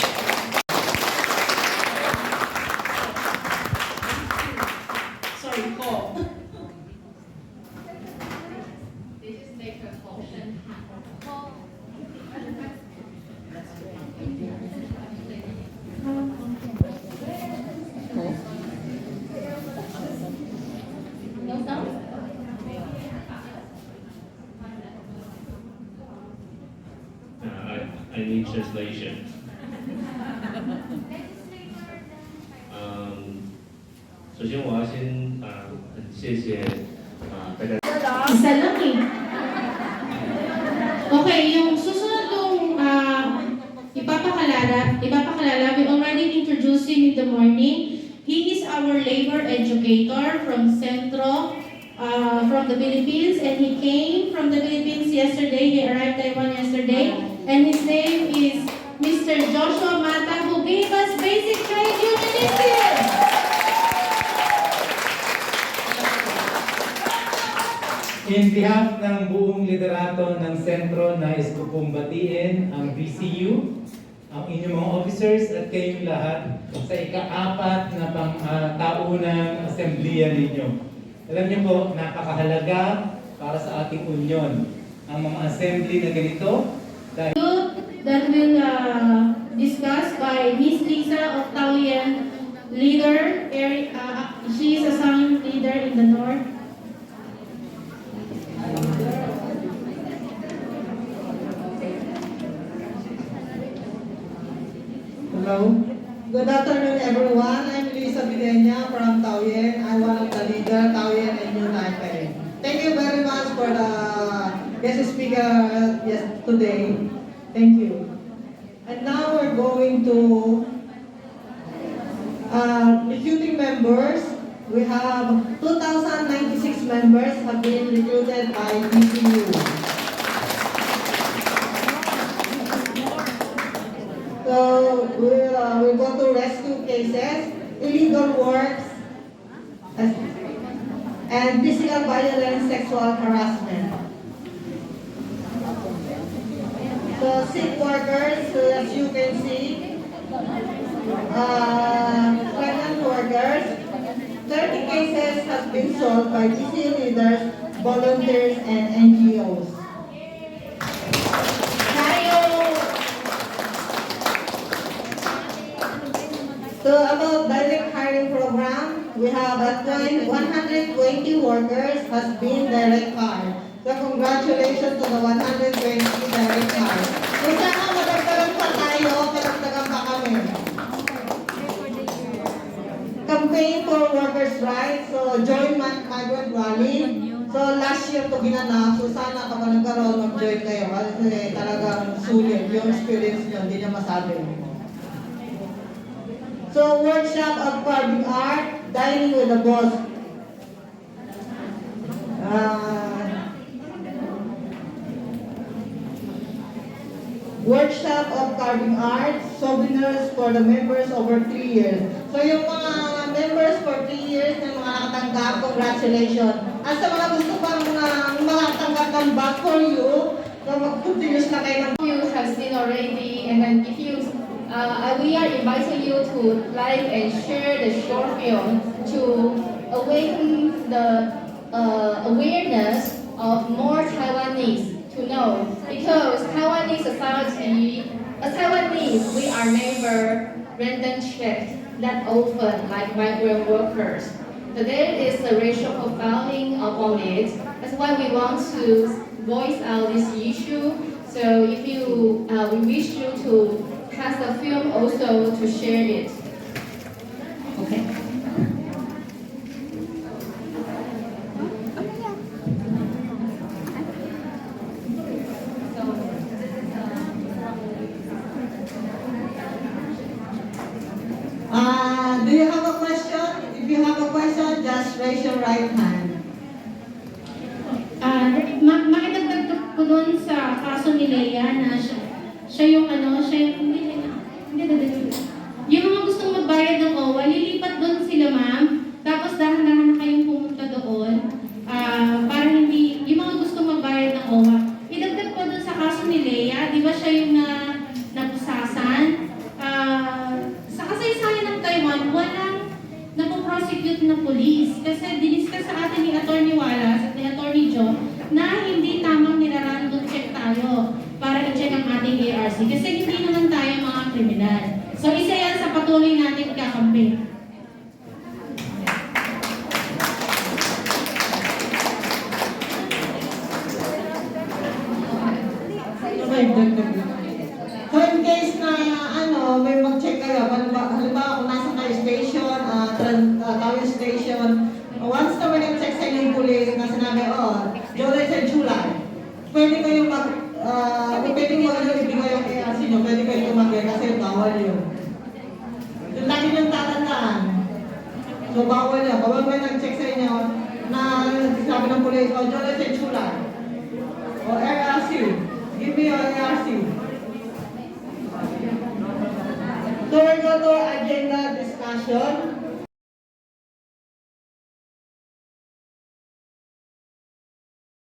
I need translation.首先我要先很谢谢大家。
Isa lang eh. Okay, yung susunod kong ipapakilala, we already introduced him in the morning. He is our labor educator from Centro, from the Philippines, and he came from the Philippines yesterday. He arrived Taiwan yesterday, and his name is Mr. Joshua Mata, who gave us basic trade union.
In behalf ng buong liderato ng sentro, nais ko pong batiin ang DCU, ang inyong mga officers at kayong lahat sa ika-4 na taunang assemblea ninyo. Alam niyo po, napakahalaga para sa ating union ang mga assembly na ganito.
That will discussed by Miss Lisa Octavian, leader,
Hello. Good afternoon, everyone. I'm Lisa Videnya from Taoyuan. I'm one of the leader, Taoyuan and New Taipei. Thank you very much for the guest speaker today. Thank you. And now we're going to recruiting members. We have 2,096 members have been recruited by DCU. So we'll go to rescue cases, illegal works, and physical violence, sexual harassment. So sick workers, as you can see, pregnant workers, 30 cases has been solved by DCU leaders, volunteers, and NGOs. So about direct hiring program, we have 120 workers has been direct hired. So congratulations to the 120 direct hired. Kung sana madagdagan pa tayo, padagdagan pa kami. Campaign for workers' rights. So join migrant rally. So last year to ginanap. So sana kapag nagkaroon, mag-join kayo. Kasi talagang sulit yung experience nyo, hindi nyo masabi. So, workshop of carving art, dining with the boss. Workshop of carving art, souvenirs for the members over 3 years. So, yung mga members for 3 years na mga nakatanggap, congratulations. At sa mga gusto pang mga nakatanggap ng back for you, so mag-continuous na kayo ng...
You have seen already, and then if you we are inviting you to like and share the short film to awaken the awareness of more Taiwanese to know, because Taiwanese society, as Taiwanese, we are never random checked that often like migrant workers. So there is a racial profiling upon it. That's why we want to voice out this issue. So if you, we wish you to pass the film also to share it. Okay.
Do you have a question? If you have a question, just raise your right hand.
Makidagdag ko doon sa kaso ni Lea na siya yung yung mga gustong magbayad ng OWA, lilipat doon sila ma'am, tapos dahan-dahan na kayong pumunta doon, para hindi, yung mga gustong magbayad ng OWA. Idagdag ko doon sa kaso ni Lea, di ba siya yung napusasan? Sa kasaysayan ng Taiwan, walang napoprosecute na police, kasi diniscuss sa atin ni Atty. Wallace at ni Atty. Joe na hindi tamang nirarandom check tayo para i-check ang ating ARC. Kasi hindi naman tayo mga kriminal. So isa yan sa patuloy natin kakampi.
So in case na may mag-check kayo, halimbawa kung nasa kayo station, Taoyuan station, once na may nag-check sa inyo yung police na sinabi, July sa July, pwede kayo pwede mo ibigay yung ARC nyo, pwede kayo tumagay kasi bawal yun. Yung lagi niyong tatandaan. So bawal yun. Bawal may nag-check sa inyo na sabi ng police, July sa July. O ARC, give me your ARC. So we're going to agenda discussion.